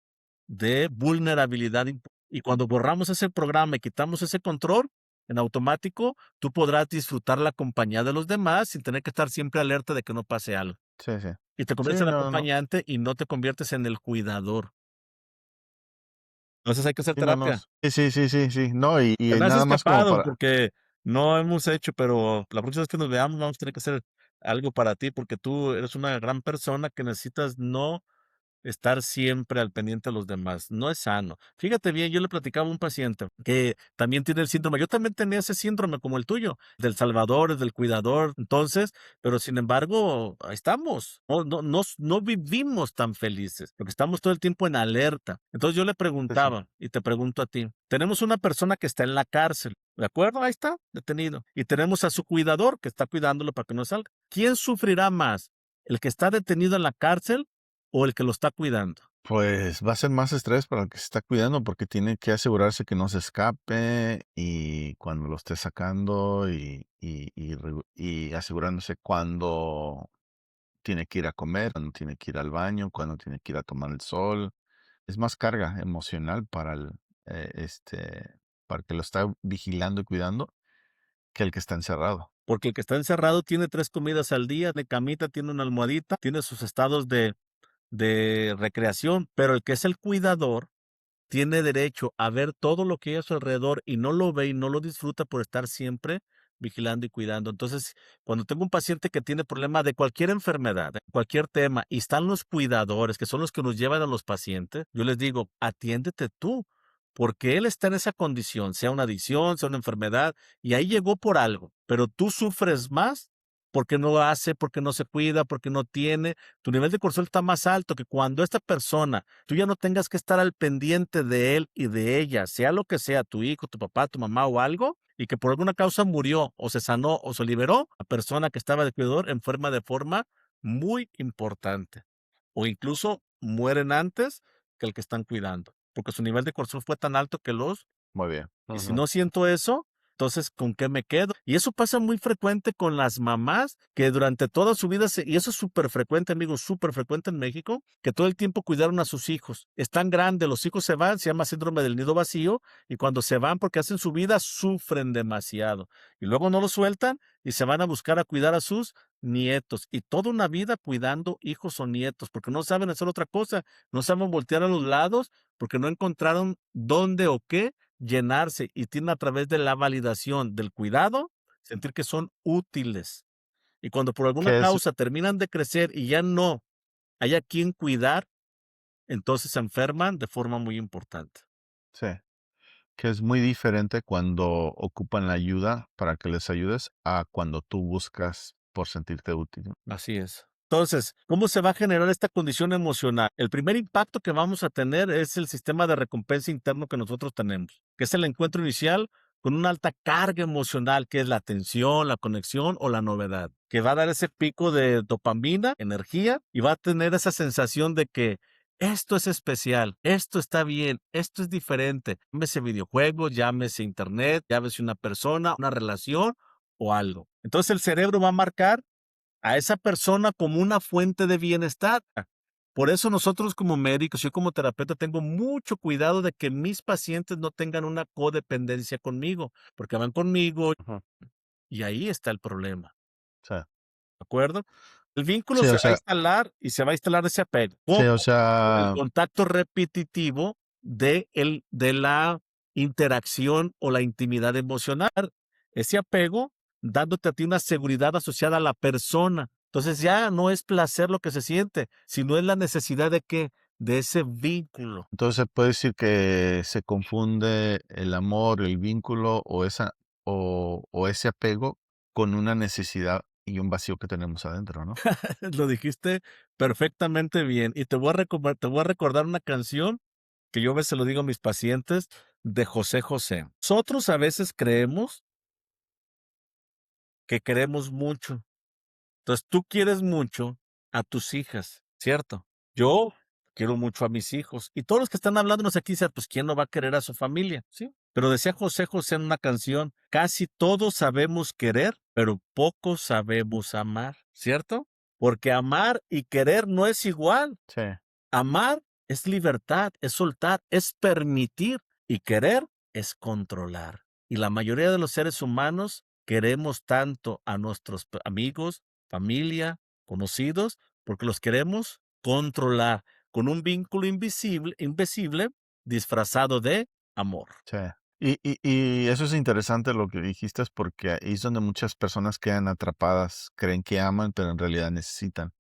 de vulnerabilidad. Y cuando borramos ese programa y quitamos ese control, en automático, tú podrás disfrutar la compañía de los demás sin tener que estar siempre alerta de que no pase algo. sí, sí. Y te Sí, conviertes en el no, no. acompañante y no te conviertes en el cuidador. Entonces hay que hacer Sí, no, no. terapia. Sí, sí, sí, sí, sí. No, y Se me has nada más como escapado para. porque no hemos hecho, pero la próxima vez que nos veamos vamos a tener que hacer algo para ti porque tú eres una gran persona que necesitas no estar siempre al pendiente de los demás, no es sano. Fíjate bien, yo le platicaba a un paciente que también tiene el síndrome, yo también tenía ese síndrome como el tuyo, del salvador, del cuidador, entonces, pero sin embargo, ahí estamos, no vivimos tan felices, porque estamos todo el tiempo en alerta. Entonces yo le Sí, sí. preguntaba, y te pregunto a ti, tenemos una persona que está en la cárcel, ¿de acuerdo? Ahí está, detenido. Y tenemos a su cuidador que está cuidándolo para que no salga. ¿Quién sufrirá más? ¿El que está detenido en la cárcel o el que lo está cuidando? Pues va a ser más estrés para el que se está cuidando porque tiene que asegurarse que no se escape y cuando lo esté sacando y asegurándose cuando tiene que ir a comer, cuando tiene que ir al baño, cuando tiene que ir a tomar el sol. Es más carga emocional eh, este, para el que lo está vigilando y cuidando que el que está encerrado. Porque el que está encerrado tiene 3 comidas al día, de camita, tiene una almohadita, tiene sus estados de de recreación, pero el que es el cuidador tiene derecho a ver todo lo que hay a su alrededor y no lo ve y no lo disfruta por estar siempre vigilando y cuidando. Entonces, cuando tengo un paciente que tiene problema de cualquier enfermedad, de cualquier tema, y están los cuidadores, que son los que nos llevan a los pacientes, yo les digo, atiéndete tú, porque él está en esa condición, sea una adicción, sea una enfermedad, y ahí llegó por algo, pero tú sufres más porque no hace, porque no se cuida, porque no tiene, tu nivel de cortisol está más alto que cuando esta persona tú ya no tengas que estar al pendiente de él y de ella, sea lo que sea, tu hijo, tu papá, tu mamá o algo, y que por alguna causa murió o se sanó o se liberó, la persona que estaba de cuidador enferma de forma muy importante. O incluso mueren antes que el que están cuidando, porque su nivel de cortisol fue tan alto que los Muy bien. y si Ujú. no siento eso, entonces, ¿con qué me quedo? Y eso pasa muy frecuente con las mamás que durante toda su vida, y eso es súper frecuente, amigos, súper frecuente en México, que todo el tiempo cuidaron a sus hijos. Están grandes, los hijos se van, se llama síndrome del nido vacío, y cuando se van porque hacen su vida, sufren demasiado. Y luego no los sueltan y se van a buscar a cuidar a sus nietos. Y toda una vida cuidando hijos o nietos, porque no saben hacer otra cosa, no saben voltear a los lados, porque no encontraron dónde o qué llenarse y tienen a través de la validación del cuidado, sentir que son útiles. Y cuando por alguna Que es, causa terminan de crecer y ya no hay a quien cuidar, entonces se enferman de forma muy importante. sí, que es muy diferente cuando ocupan la ayuda para que les ayudes a cuando tú buscas por sentirte útil. Así es. Entonces, ¿cómo se va a generar esta condición emocional? El primer impacto que vamos a tener es el sistema de recompensa interno que nosotros tenemos, que es el encuentro inicial con una alta carga emocional, que es la atención, la conexión o la novedad, que va a dar ese pico de dopamina, energía, y va a tener esa sensación de que esto es especial, esto está bien, esto es diferente. Llámese videojuegos, llámese internet, llámese una persona, una relación o algo. Entonces el cerebro va a marcar a esa persona como una fuente de bienestar. Por eso nosotros como médicos, yo como terapeuta tengo mucho cuidado de que mis pacientes no tengan una codependencia conmigo, porque van conmigo Ujú. y ahí está el problema, Sí, ¿de acuerdo? El vínculo sí, se o va a sea, instalar y se va a instalar ese apego. sí, ¿Cómo? o Con el sea, contacto repetitivo de la interacción o la intimidad emocional. Ese apego dándote a ti una seguridad asociada a la persona. Entonces ya no es placer lo que se siente, sino es la necesidad de qué, de ese vínculo. entonces se puede decir que se confunde el amor, el vínculo o esa o ese apego con una necesidad y un vacío que tenemos adentro, ¿no? Lo dijiste perfectamente bien. Y te voy a recordar una canción que yo a veces lo digo a mis pacientes de José José. Nosotros a veces creemos que queremos mucho. Entonces, tú quieres mucho a tus hijas, ¿cierto? Yo quiero mucho a mis hijos. Y todos los que están hablándonos aquí dicen, pues, ¿quién no va a querer a su familia? Sí. Pero decía José José en una canción, casi todos sabemos querer, pero pocos sabemos amar, ¿cierto? Porque amar y querer no es igual. Sí, Amar es libertad, es soltar, es permitir y querer es controlar. Y la mayoría de los seres humanos queremos tanto a nuestros amigos, familia, conocidos, porque los queremos controlar con un vínculo invisible disfrazado de amor. sí. Y eso es interesante lo que dijiste, es porque ahí es donde muchas personas quedan atrapadas, creen que aman, pero en realidad necesitan.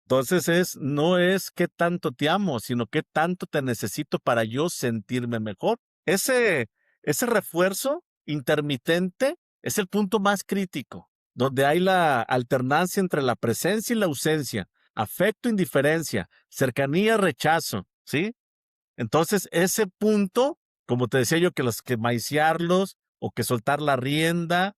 Entonces no es qué tanto te amo, sino qué tanto te necesito para yo sentirme mejor. Ese refuerzo intermitente es el punto más crítico, donde hay la alternancia entre la presencia y la ausencia, afecto, indiferencia, cercanía, rechazo, ¿sí? Entonces, ese punto, como te decía yo, que los que maiciarlos o que soltar la rienda,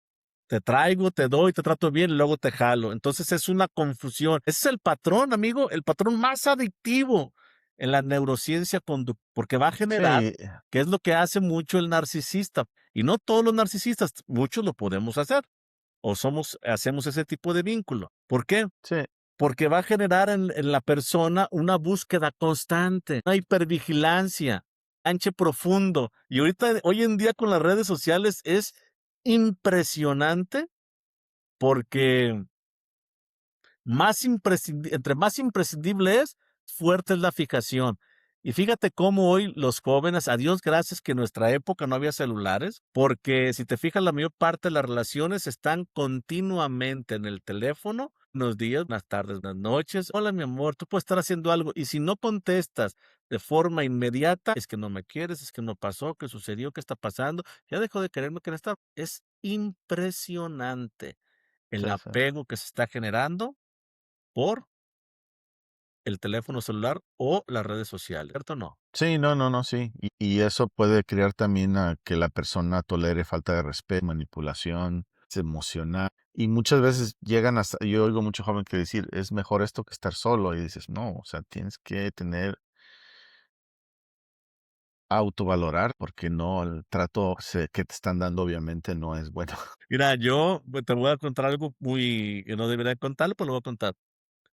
te traigo, te doy, te trato bien, y luego te jalo. Entonces es una confusión. Ese es el patrón, amigo, el patrón más adictivo en la neurociencia porque va a generar, Sí, que es lo que hace mucho el narcisista. Y no todos los narcisistas, muchos lo podemos hacer o hacemos ese tipo de vínculo. ¿Por qué? sí, Porque va a generar en la persona una búsqueda constante, una hipervigilancia, anche profundo. Y ahorita, hoy en día con las redes sociales es impresionante porque entre más imprescindible es, fuerte es la fijación. Y fíjate cómo hoy los jóvenes, a Dios gracias que en nuestra época no había celulares, porque si te fijas, la mayor parte de las relaciones están continuamente en el teléfono, buenos días, buenas tardes, buenas noches. Hola, mi amor, tú puedes estar haciendo algo. Y si no contestas de forma inmediata, es que no me quieres, es que no pasó, qué sucedió, qué está pasando, ya dejó de quererme, que no está. Es impresionante Sí, el sí. apego que se está generando por el teléfono celular o las redes sociales, ¿cierto o no? Sí, no, no, no, sí. Y eso puede crear también a que la persona tolere falta de respeto, manipulación, es emocional. Y muchas veces llegan hasta, yo oigo mucho joven que decir, es mejor esto que estar solo. Y dices, no, o sea, tienes que tener autovalorar porque no, el trato que te están dando obviamente no es bueno. Mira, yo te voy a contar algo muy que no debería contarlo, pero lo voy a contar.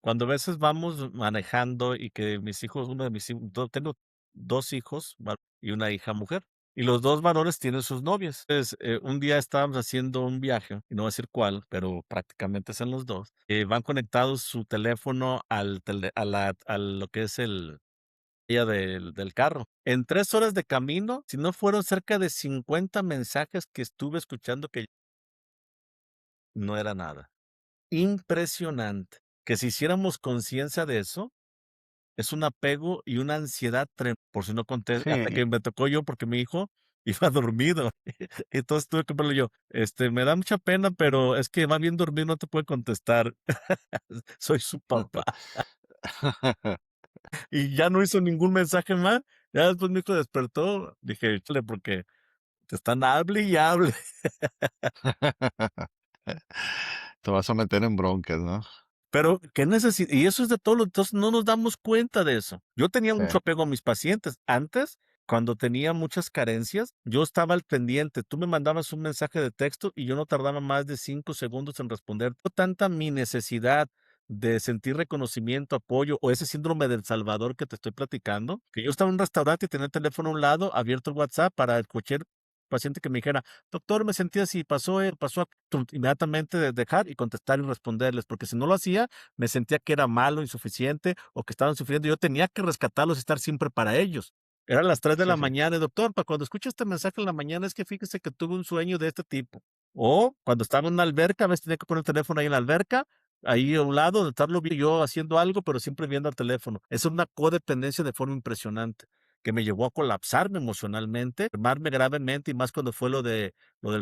Cuando a veces vamos manejando y que mis hijos, uno de mis hijos, tengo 2 hijos y una hija mujer, y los 2 varones tienen sus novias. Entonces, un día estábamos haciendo un viaje, y no voy a decir cuál, pero prácticamente son los 2. Van conectados su teléfono a lo que es el del carro. En 3 horas de camino, si no fueron cerca de 50 mensajes que estuve escuchando que no era nada. Impresionante. Que si hiciéramos conciencia de eso, es un apego y una ansiedad por si no conté, hasta Sí, que me tocó yo porque mi hijo iba dormido. Entonces tuve que verlo yo. Me da mucha pena, pero es que va bien dormido, no te puede contestar. Soy su papá. Y ya no hizo ningún mensaje más. Ya después mi hijo despertó. Dije, échale, porque te están hable y hable. te vas a meter en broncas, ¿no? Pero, ¿qué necesita? Y eso es de todo, entonces no nos damos cuenta de eso. Yo tenía Sí, mucho apego a mis pacientes. Antes, cuando tenía muchas carencias, yo estaba al pendiente. Tú me mandabas un mensaje de texto y yo no tardaba más de 5 segundos en responder. Fue tanta mi necesidad de sentir reconocimiento, apoyo o ese síndrome del Salvador que te estoy platicando, que yo estaba en un restaurante y tenía el teléfono a un lado, abierto el WhatsApp para cualquier paciente que me dijera, doctor, me sentí así, pasó, inmediatamente de dejar y contestar y responderles, porque si no lo hacía, me sentía que era malo, insuficiente o que estaban sufriendo. Yo tenía que rescatarlos y estar siempre para ellos. Eran las 3 de sí, la sí. mañana, y, doctor, para cuando escuche este mensaje en la mañana, es que fíjese que tuve un sueño de este tipo. O cuando estaba en una alberca, a veces tenía que poner el teléfono ahí en la alberca, ahí a un lado, de estarlo yo haciendo algo, pero siempre viendo al teléfono. Es una codependencia de forma impresionante que me llevó a colapsarme emocionalmente, enfermarme gravemente, y más cuando fue lo del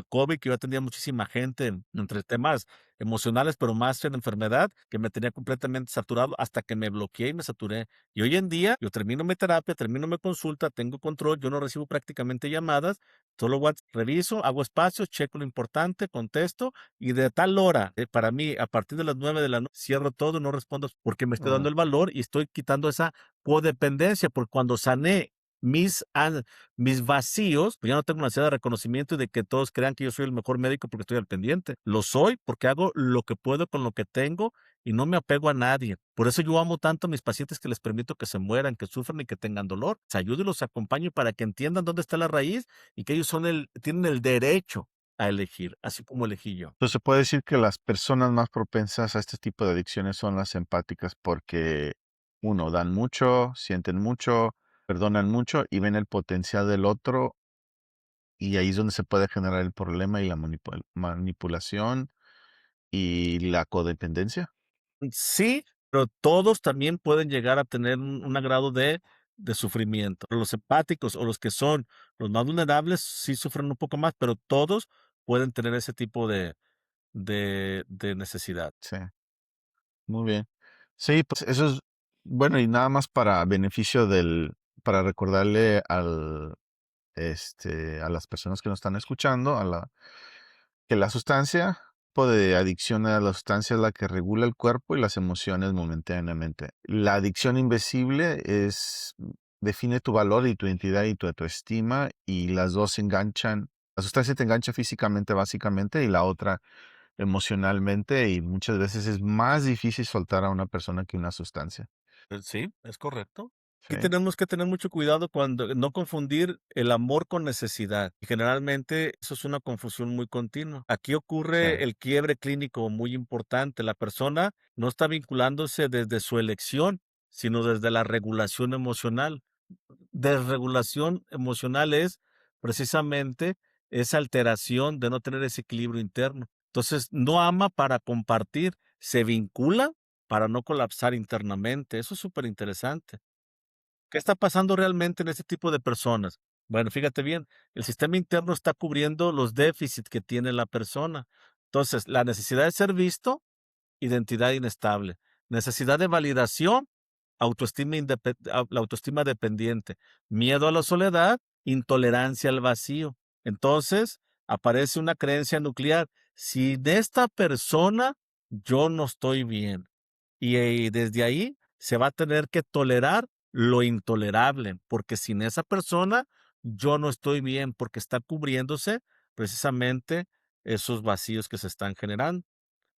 COVID, que yo atendía muchísima gente entre temas emocionales, pero más en enfermedad, que me tenía completamente saturado hasta que me bloqueé y me saturé. Y hoy en día, yo termino mi terapia, termino mi consulta, tengo control, yo no recibo prácticamente llamadas, solo WhatsApp, reviso, hago espacios, checo lo importante, contesto, y de tal hora, para mí, a partir de las 9 de la noche, cierro todo, no respondo porque me estoy dando Ah, el valor y estoy quitando esa codependencia, porque cuando sané mis, mis vacíos, pues ya no tengo una ansiedad de reconocimiento y de que todos crean que yo soy el mejor médico porque estoy al pendiente. Lo soy porque hago lo que puedo con lo que tengo y no me apego a nadie. Por eso yo amo tanto a mis pacientes, que les permito que se mueran, que sufran y que tengan dolor. Les ayudo y los acompaño para que entiendan dónde está la raíz y que ellos tienen el derecho a elegir, así como elegí yo. Entonces se puede decir que las personas más propensas a este tipo de adicciones son las empáticas porque, uno, dan mucho, sienten mucho, perdonan mucho y ven el potencial del otro y ahí es donde se puede generar el problema y la manipulación y la codependencia. Sí, pero todos también pueden llegar a tener un grado de sufrimiento. Los empáticos o los que son los más vulnerables sí sufren un poco más, pero todos pueden tener ese tipo de necesidad. Sí, muy bien. Sí, pues eso es bueno y nada más para beneficio para recordarle a las personas que nos están escuchando, que la sustancia, tipo de adicción a la sustancia es la que regula el cuerpo y las emociones momentáneamente. La adicción invisible define tu valor y tu identidad y tu autoestima y las dos se enganchan. La sustancia te engancha físicamente básicamente y la otra emocionalmente y muchas veces es más difícil soltar a una persona que una sustancia. Sí, es correcto. Sí, Aquí tenemos que tener mucho cuidado cuando no confundir el amor con necesidad. Y generalmente eso es una confusión muy continua. Aquí sí, ocurre el quiebre clínico muy importante. La persona no está vinculándose desde su elección, sino desde la regulación emocional. Desregulación emocional es precisamente esa alteración de no tener ese equilibrio interno. Entonces, no ama para compartir, se vincula para no colapsar internamente. Eso es súper interesante. ¿Qué está pasando realmente en este tipo de personas? Bueno, fíjate bien, el sistema interno está cubriendo los déficits que tiene la persona. Entonces, la necesidad de ser visto, identidad inestable. Necesidad de validación, la autoestima dependiente. Miedo a la soledad, intolerancia al vacío. Entonces, aparece una creencia nuclear. Sin esta persona, yo no estoy bien. Y desde ahí se va a tener que tolerar lo intolerable, porque sin esa persona yo no estoy bien, porque está cubriéndose precisamente esos vacíos que se están generando.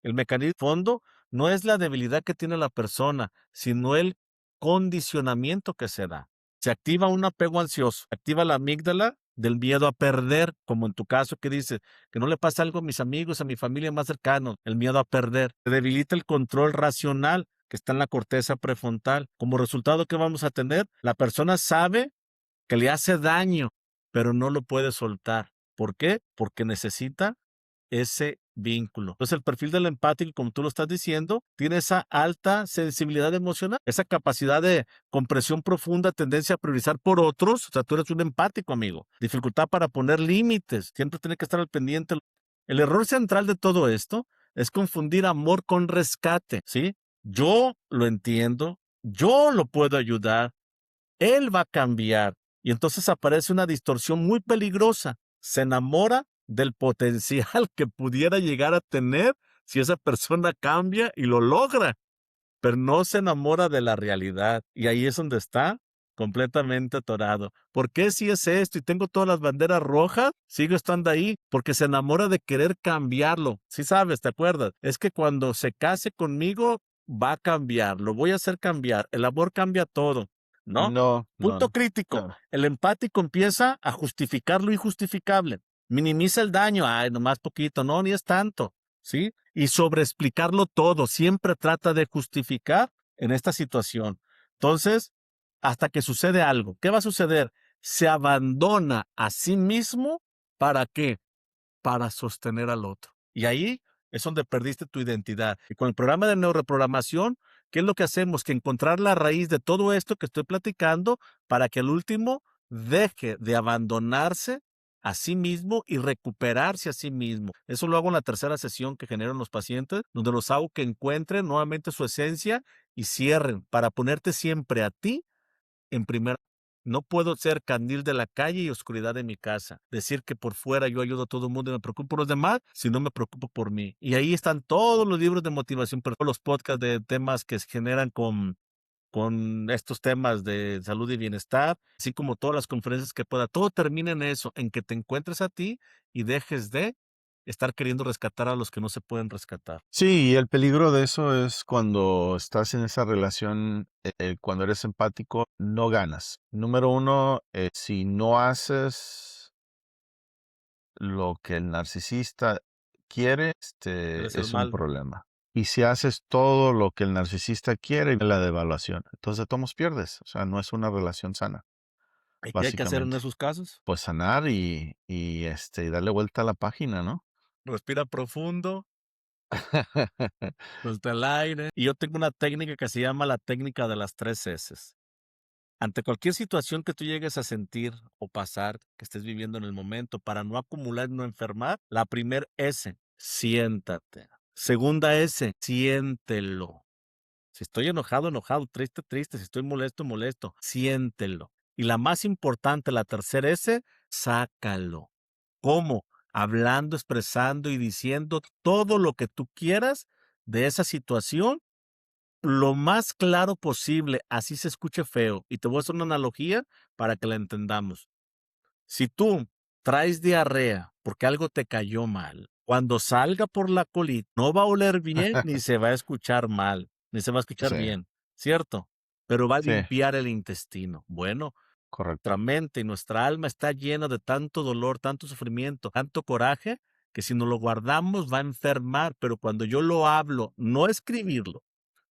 El mecanismo de fondo no es la debilidad que tiene la persona, sino el condicionamiento que se da. Se activa un apego ansioso, activa la amígdala del miedo a perder, como en tu caso que dices, que no le pasa algo a mis amigos, a mi familia más cercana, el miedo a perder. Se debilita el control racional que está en la corteza prefrontal. Como resultado, ¿qué vamos a tener? La persona sabe que le hace daño, pero no lo puede soltar. ¿Por qué? Porque necesita ese vínculo. Entonces, el perfil del empático, como tú lo estás diciendo, tiene esa alta sensibilidad emocional, esa capacidad de compresión profunda, tendencia a priorizar por otros. O sea, tú eres un empático, amigo. Dificultad para poner límites, siempre tiene que estar al pendiente. El error central de todo esto es confundir amor con rescate, ¿sí? Yo lo entiendo, yo lo puedo ayudar, él va a cambiar. Y entonces aparece una distorsión muy peligrosa. Se enamora del potencial que pudiera llegar a tener si esa persona cambia y lo logra, pero no se enamora de la realidad. Y ahí es donde está completamente atorado. ¿Por qué si es esto y tengo todas las banderas rojas, sigo estando ahí? Porque se enamora de querer cambiarlo. Sí sabes, ¿te acuerdas? Es que cuando se case conmigo, va a cambiar, lo voy a hacer cambiar. El amor cambia todo, ¿no? No, no, Punto no. crítico. Claro. El empático empieza a justificar lo injustificable. Minimiza el daño. Ay, nomás poquito. No, ni es tanto. ¿Sí? Y sobreexplicarlo todo. Siempre trata de justificar en esta situación. Entonces, hasta que sucede algo. ¿Qué va a suceder? Se abandona a sí mismo. ¿Para qué? Para sostener al otro. Y ahí es donde perdiste tu identidad. Y con el programa de neuroprogramación, ¿qué es lo que hacemos? Que encontrar la raíz de todo esto que estoy platicando para que al último deje de abandonarse a sí mismo y recuperarse a sí mismo. Eso lo hago en la tercera sesión que generan los pacientes, donde los hago que encuentren nuevamente su esencia y cierren para ponerte siempre a ti en primer. No puedo ser candil de la calle y oscuridad de mi casa. Decir que por fuera yo ayudo a todo el mundo y me preocupo por los demás, si no me preocupo por mí. Y ahí están todos los libros de motivación, pero los podcasts de temas que se generan con estos temas de salud y bienestar, así como todas las conferencias que pueda. Todo termina en eso, en que te encuentres a ti y dejes de estar queriendo rescatar a los que no se pueden rescatar. Sí, y el peligro de eso es cuando estás en esa relación, cuando eres empático, no ganas. Número uno, si no haces lo que el narcisista quiere, Eres el es un mal. problema. Y si haces todo lo que el narcisista quiere, la devaluación. Entonces, todos pierdes. O sea, no es una relación sana, ¿Y qué hay que hacer en básicamente. esos casos? Pues sanar y darle vuelta a la página, ¿no? Respira profundo. Suelta el aire. Y yo tengo una técnica que se llama la técnica de las 3 S's. Ante cualquier situación que tú llegues a sentir o pasar, que estés viviendo en el momento, para no acumular y no enfermar, la primer S, siéntate. Segunda S, siéntelo. Si estoy enojado, enojado, triste, triste, si estoy molesto, molesto, siéntelo. Y la más importante, la tercera S, sácalo. ¿Cómo? Hablando, expresando y diciendo todo lo que tú quieras de esa situación lo más claro posible, así se escuche feo. Y te voy a hacer una analogía para que la entendamos. Si tú traes diarrea porque algo te cayó mal, cuando salga por la colita no va a oler bien ni se va a escuchar mal, ni se va a escuchar Sí, bien, ¿cierto? Pero va a sí, limpiar el intestino. Bueno, correcto. nuestra mente y nuestra alma está llena de tanto dolor, tanto sufrimiento, tanto coraje, que si no lo guardamos va a enfermar, pero cuando yo lo hablo, no escribirlo,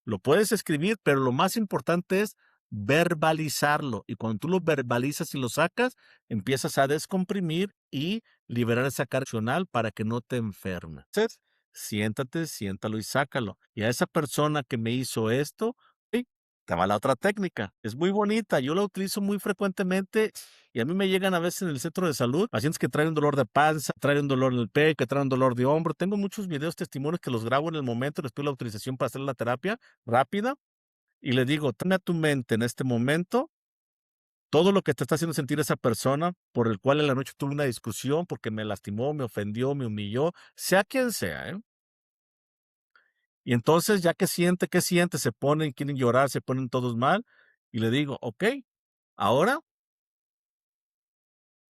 Lo puedes escribir, pero lo más importante es verbalizarlo. Y cuando tú lo verbalizas y lo sacas, empiezas a descomprimir y liberar esa carga emocional para que no te enfermes. Entonces, siéntate, siéntalo y sácalo. Y a esa persona que me hizo esto, sí, te va la otra técnica. Es muy bonita, yo la utilizo muy frecuentemente y a mí me llegan a veces en el centro de salud pacientes que traen un dolor de panza, traen un dolor en el pecho, que traen un dolor de hombro. Tengo muchos videos, testimonios que los grabo en el momento, les pido la autorización para hacer la terapia rápida y le digo, tráeme a tu mente en este momento todo lo que te está haciendo sentir esa persona por el cual en la noche tuve una discusión porque me lastimó, me ofendió, me humilló, sea quien sea, ¿eh? Y entonces, ya que siente, ¿qué siente? Se ponen, quieren llorar, se ponen todos mal, y le digo: "Okey, ahora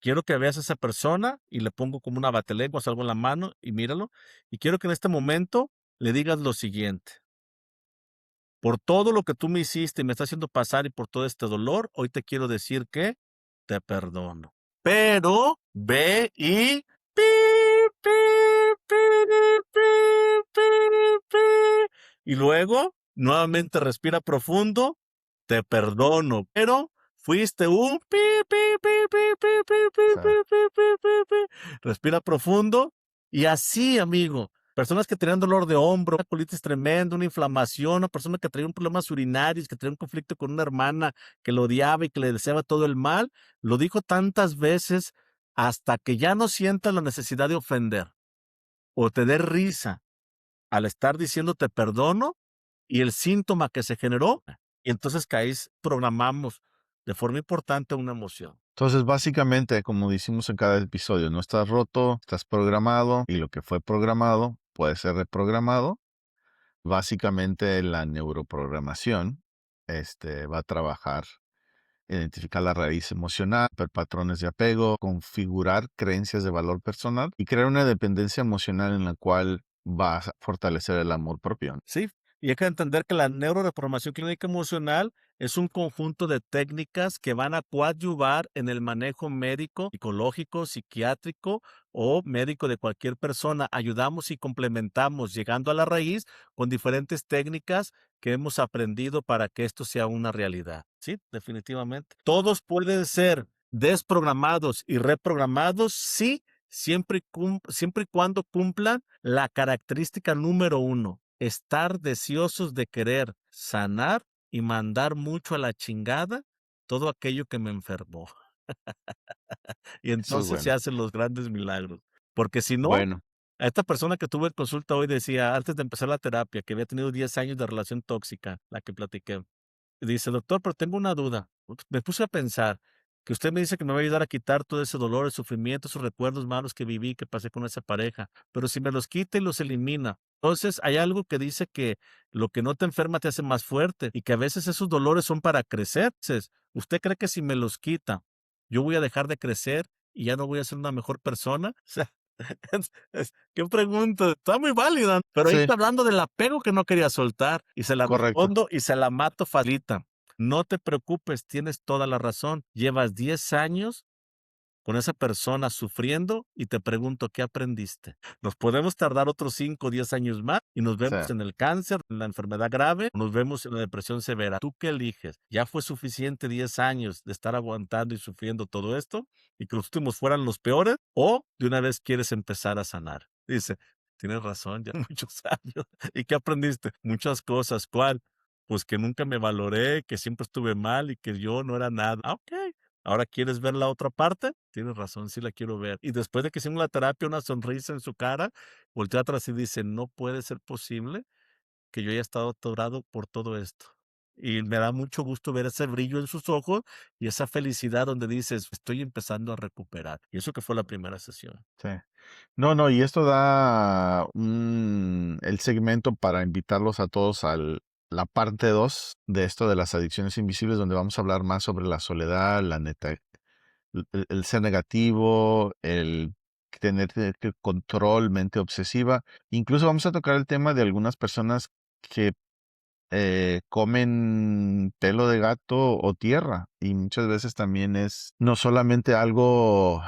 quiero que veas a esa persona", y le pongo como una batelenguas, algo en la mano, y míralo, y quiero que en este momento le digas lo siguiente: "Por todo lo que tú me hiciste y me estás haciendo pasar y por todo este dolor, hoy te quiero decir que te perdono. Pero ve y pi, pi, pi, pi, pi, pi". Y luego, nuevamente respira profundo, te perdono, pero fuiste un pi, pi, pi, pi, pi, pi, pi, Sí. pi, pi, pi, pi, pi. Respira profundo y así, amigo. Personas que tenían dolor de hombro, una colitis tremenda, una inflamación, una persona que traía un problemas urinarios, que tenía un conflicto con una hermana que lo odiaba y que le deseaba todo el mal, lo dijo tantas veces hasta que ya no sientas la necesidad de ofender o te dé risa al estar diciendo te perdono y el síntoma que se generó, y entonces que ahí programamos de forma importante una emoción. Entonces, básicamente, como decimos en cada episodio, no estás roto, estás programado y lo que fue programado puede ser reprogramado. Básicamente, la neuroprogramación va a trabajar, identificar la raíz emocional, ver patrones de apego, configurar creencias de valor personal y crear una dependencia emocional en la cual va a fortalecer el amor propio. Sí, y hay que entender que la neuroreprogramación clínica emocional es un conjunto de técnicas que van a coadyuvar en el manejo médico, psicológico, psiquiátrico o médico de cualquier persona. Ayudamos y complementamos, llegando a la raíz con diferentes técnicas que hemos aprendido para que esto sea una realidad. Sí, definitivamente. Todos pueden ser desprogramados y reprogramados, sí, siempre y cuando cumplan la característica número uno, estar deseosos de querer sanar y mandar mucho a la chingada todo aquello que me enfermó. Y Eso es entonces se bueno. hacen los grandes milagros. Porque si no, Bueno, a esta persona que tuve en consulta hoy decía, antes de empezar la terapia, que había tenido 10 años de relación tóxica, la que platiqué. Y dice: "Doctor, pero tengo una duda". Me puse a pensar que usted me dice que me va a ayudar a quitar todo ese dolor, el sufrimiento, esos recuerdos malos que viví, que pasé con esa pareja, pero si me los quita y los elimina. Entonces, hay algo que dice que lo que no te enferma te hace más fuerte y que a veces esos dolores son para crecer. Entonces, ¿usted cree que si me los quita, yo voy a dejar de crecer y ya no voy a ser una mejor persona? O sea, qué pregunta, está muy válida, pero ahí sí, está hablando del apego que no quería soltar y se la correcto. respondo y se la mato facilita. No te preocupes, tienes toda la razón. Llevas 10 años con esa persona sufriendo y te pregunto, ¿qué aprendiste? Nos podemos tardar otros 5 o 10 años más y nos Sí, vemos en el cáncer, en la enfermedad grave, nos vemos en la depresión severa. ¿Tú qué eliges? ¿Ya fue suficiente 10 años de estar aguantando y sufriendo todo esto y que los últimos fueran los peores? ¿O de una vez quieres empezar a sanar? Dice, tienes razón, ya muchos años. ¿Y qué aprendiste? Muchas cosas. ¿Cuál? Pues que nunca me valoré, que siempre estuve mal y que yo no era nada. Ah, ok. ¿Ahora quieres ver la otra parte? Tienes razón, sí la quiero ver. Y después de que hicimos la terapia, una sonrisa en su cara, voltea atrás y dice, no puede ser posible que yo haya estado atorado por todo esto. Y me da mucho gusto ver ese brillo en sus ojos y esa felicidad donde dices, estoy empezando a recuperar. Y eso que fue la primera sesión. sí. No, no, y esto da el segmento para invitarlos a todos a la parte 2 de esto de las adicciones invisibles, donde vamos a hablar más sobre la soledad, la neta, el ser negativo, el tener que control, mente obsesiva. Incluso vamos a tocar el tema de algunas personas que comen pelo de gato o tierra y muchas veces también es no solamente algo,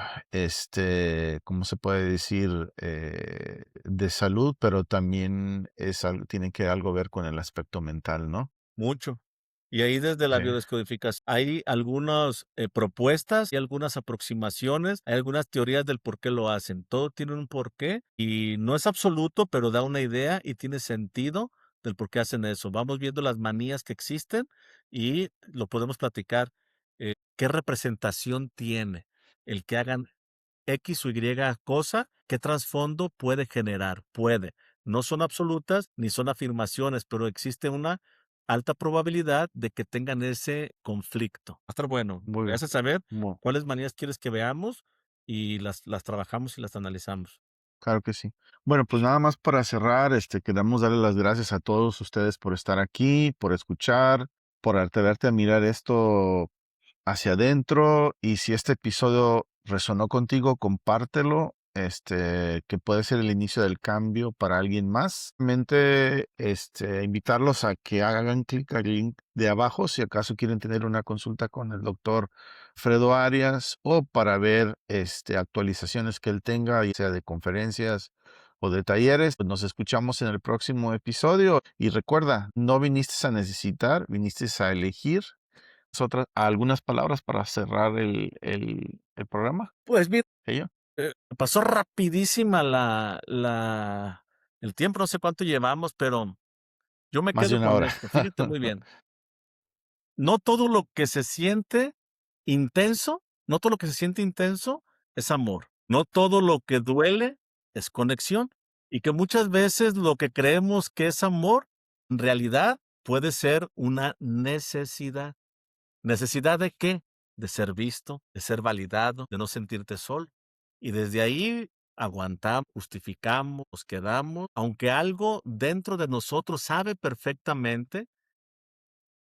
¿cómo se puede decir? De salud, pero también es algo, tiene que algo ver con el aspecto mental, ¿no? Mucho. Y ahí desde la Sí, biodescodificación hay algunas propuestas y algunas aproximaciones, hay algunas teorías del por qué lo hacen. Todo tiene un porqué y no es absoluto, pero da una idea y tiene sentido del por qué hacen eso. Vamos viendo las manías que existen y lo podemos platicar. ¿Qué representación tiene el que hagan X o Y cosa? ¿Qué trasfondo puede generar? Puede. No son absolutas ni son afirmaciones, pero existe una alta probabilidad de que tengan ese conflicto. Va a estar bueno. muy Me bien. hace saber Mu cuáles manías quieres que veamos y las trabajamos y las analizamos. Claro que sí. Bueno, pues nada más para cerrar, queremos darle las gracias a todos ustedes por estar aquí, por escuchar, por atreverte a mirar esto hacia adentro y si este episodio resonó contigo, compártelo, que puede ser el inicio del cambio para alguien más. Realmente, invitarlos a que hagan clic al link de abajo si acaso quieren tener una consulta con el doctor Fredo Arias o para ver, actualizaciones que él tenga, ya sea de conferencias o de talleres. Pues nos escuchamos en el próximo episodio y recuerda, no viniste a necesitar, viniste a elegir algunas palabras para cerrar el programa, Pues mira, ello. pasó rapidísima el tiempo, no sé cuánto llevamos, pero yo me Más de quedo una con hora. esto. Fíjate muy bien. No todo lo que se siente intenso, no todo lo que se siente intenso es amor. No todo lo que duele es conexión. Y que muchas veces lo que creemos que es amor, en realidad puede ser una necesidad. ¿Necesidad de qué? De ser visto, de ser validado, de no sentirte solo. Y desde ahí aguantamos, justificamos, nos quedamos, aunque algo dentro de nosotros sabe perfectamente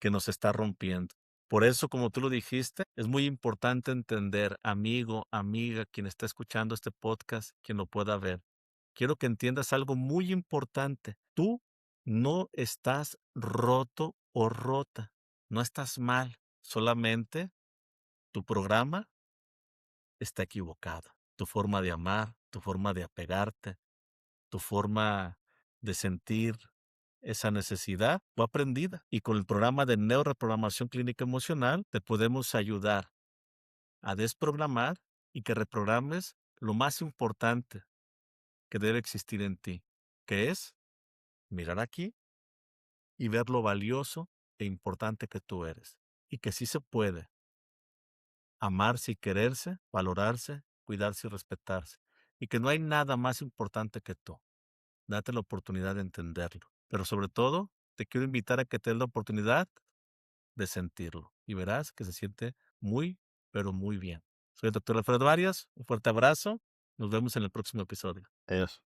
que nos está rompiendo. Por eso, como tú lo dijiste, es muy importante entender, amigo, amiga, quien está escuchando este podcast, quien lo pueda ver. Quiero que entiendas algo muy importante. Tú no estás roto o rota, no estás mal, solamente tu programa está equivocado. Tu forma de amar, tu forma de apegarte, tu forma de sentir esa necesidad fue aprendida. Y con el programa de neuroprogramación clínica emocional te podemos ayudar a desprogramar y que reprogrames lo más importante que debe existir en ti, que es mirar aquí y ver lo valioso e importante que tú eres. Y que sí se puede amarse y quererse, valorarse, cuidarse y respetarse. Y que no hay nada más importante que tú. Date la oportunidad de entenderlo. Pero sobre todo, te quiero invitar a que te des la oportunidad de sentirlo. Y verás que se siente muy, pero muy bien. Soy el doctor Alfredo Arias. Un fuerte abrazo. Nos vemos en el próximo episodio. Adiós.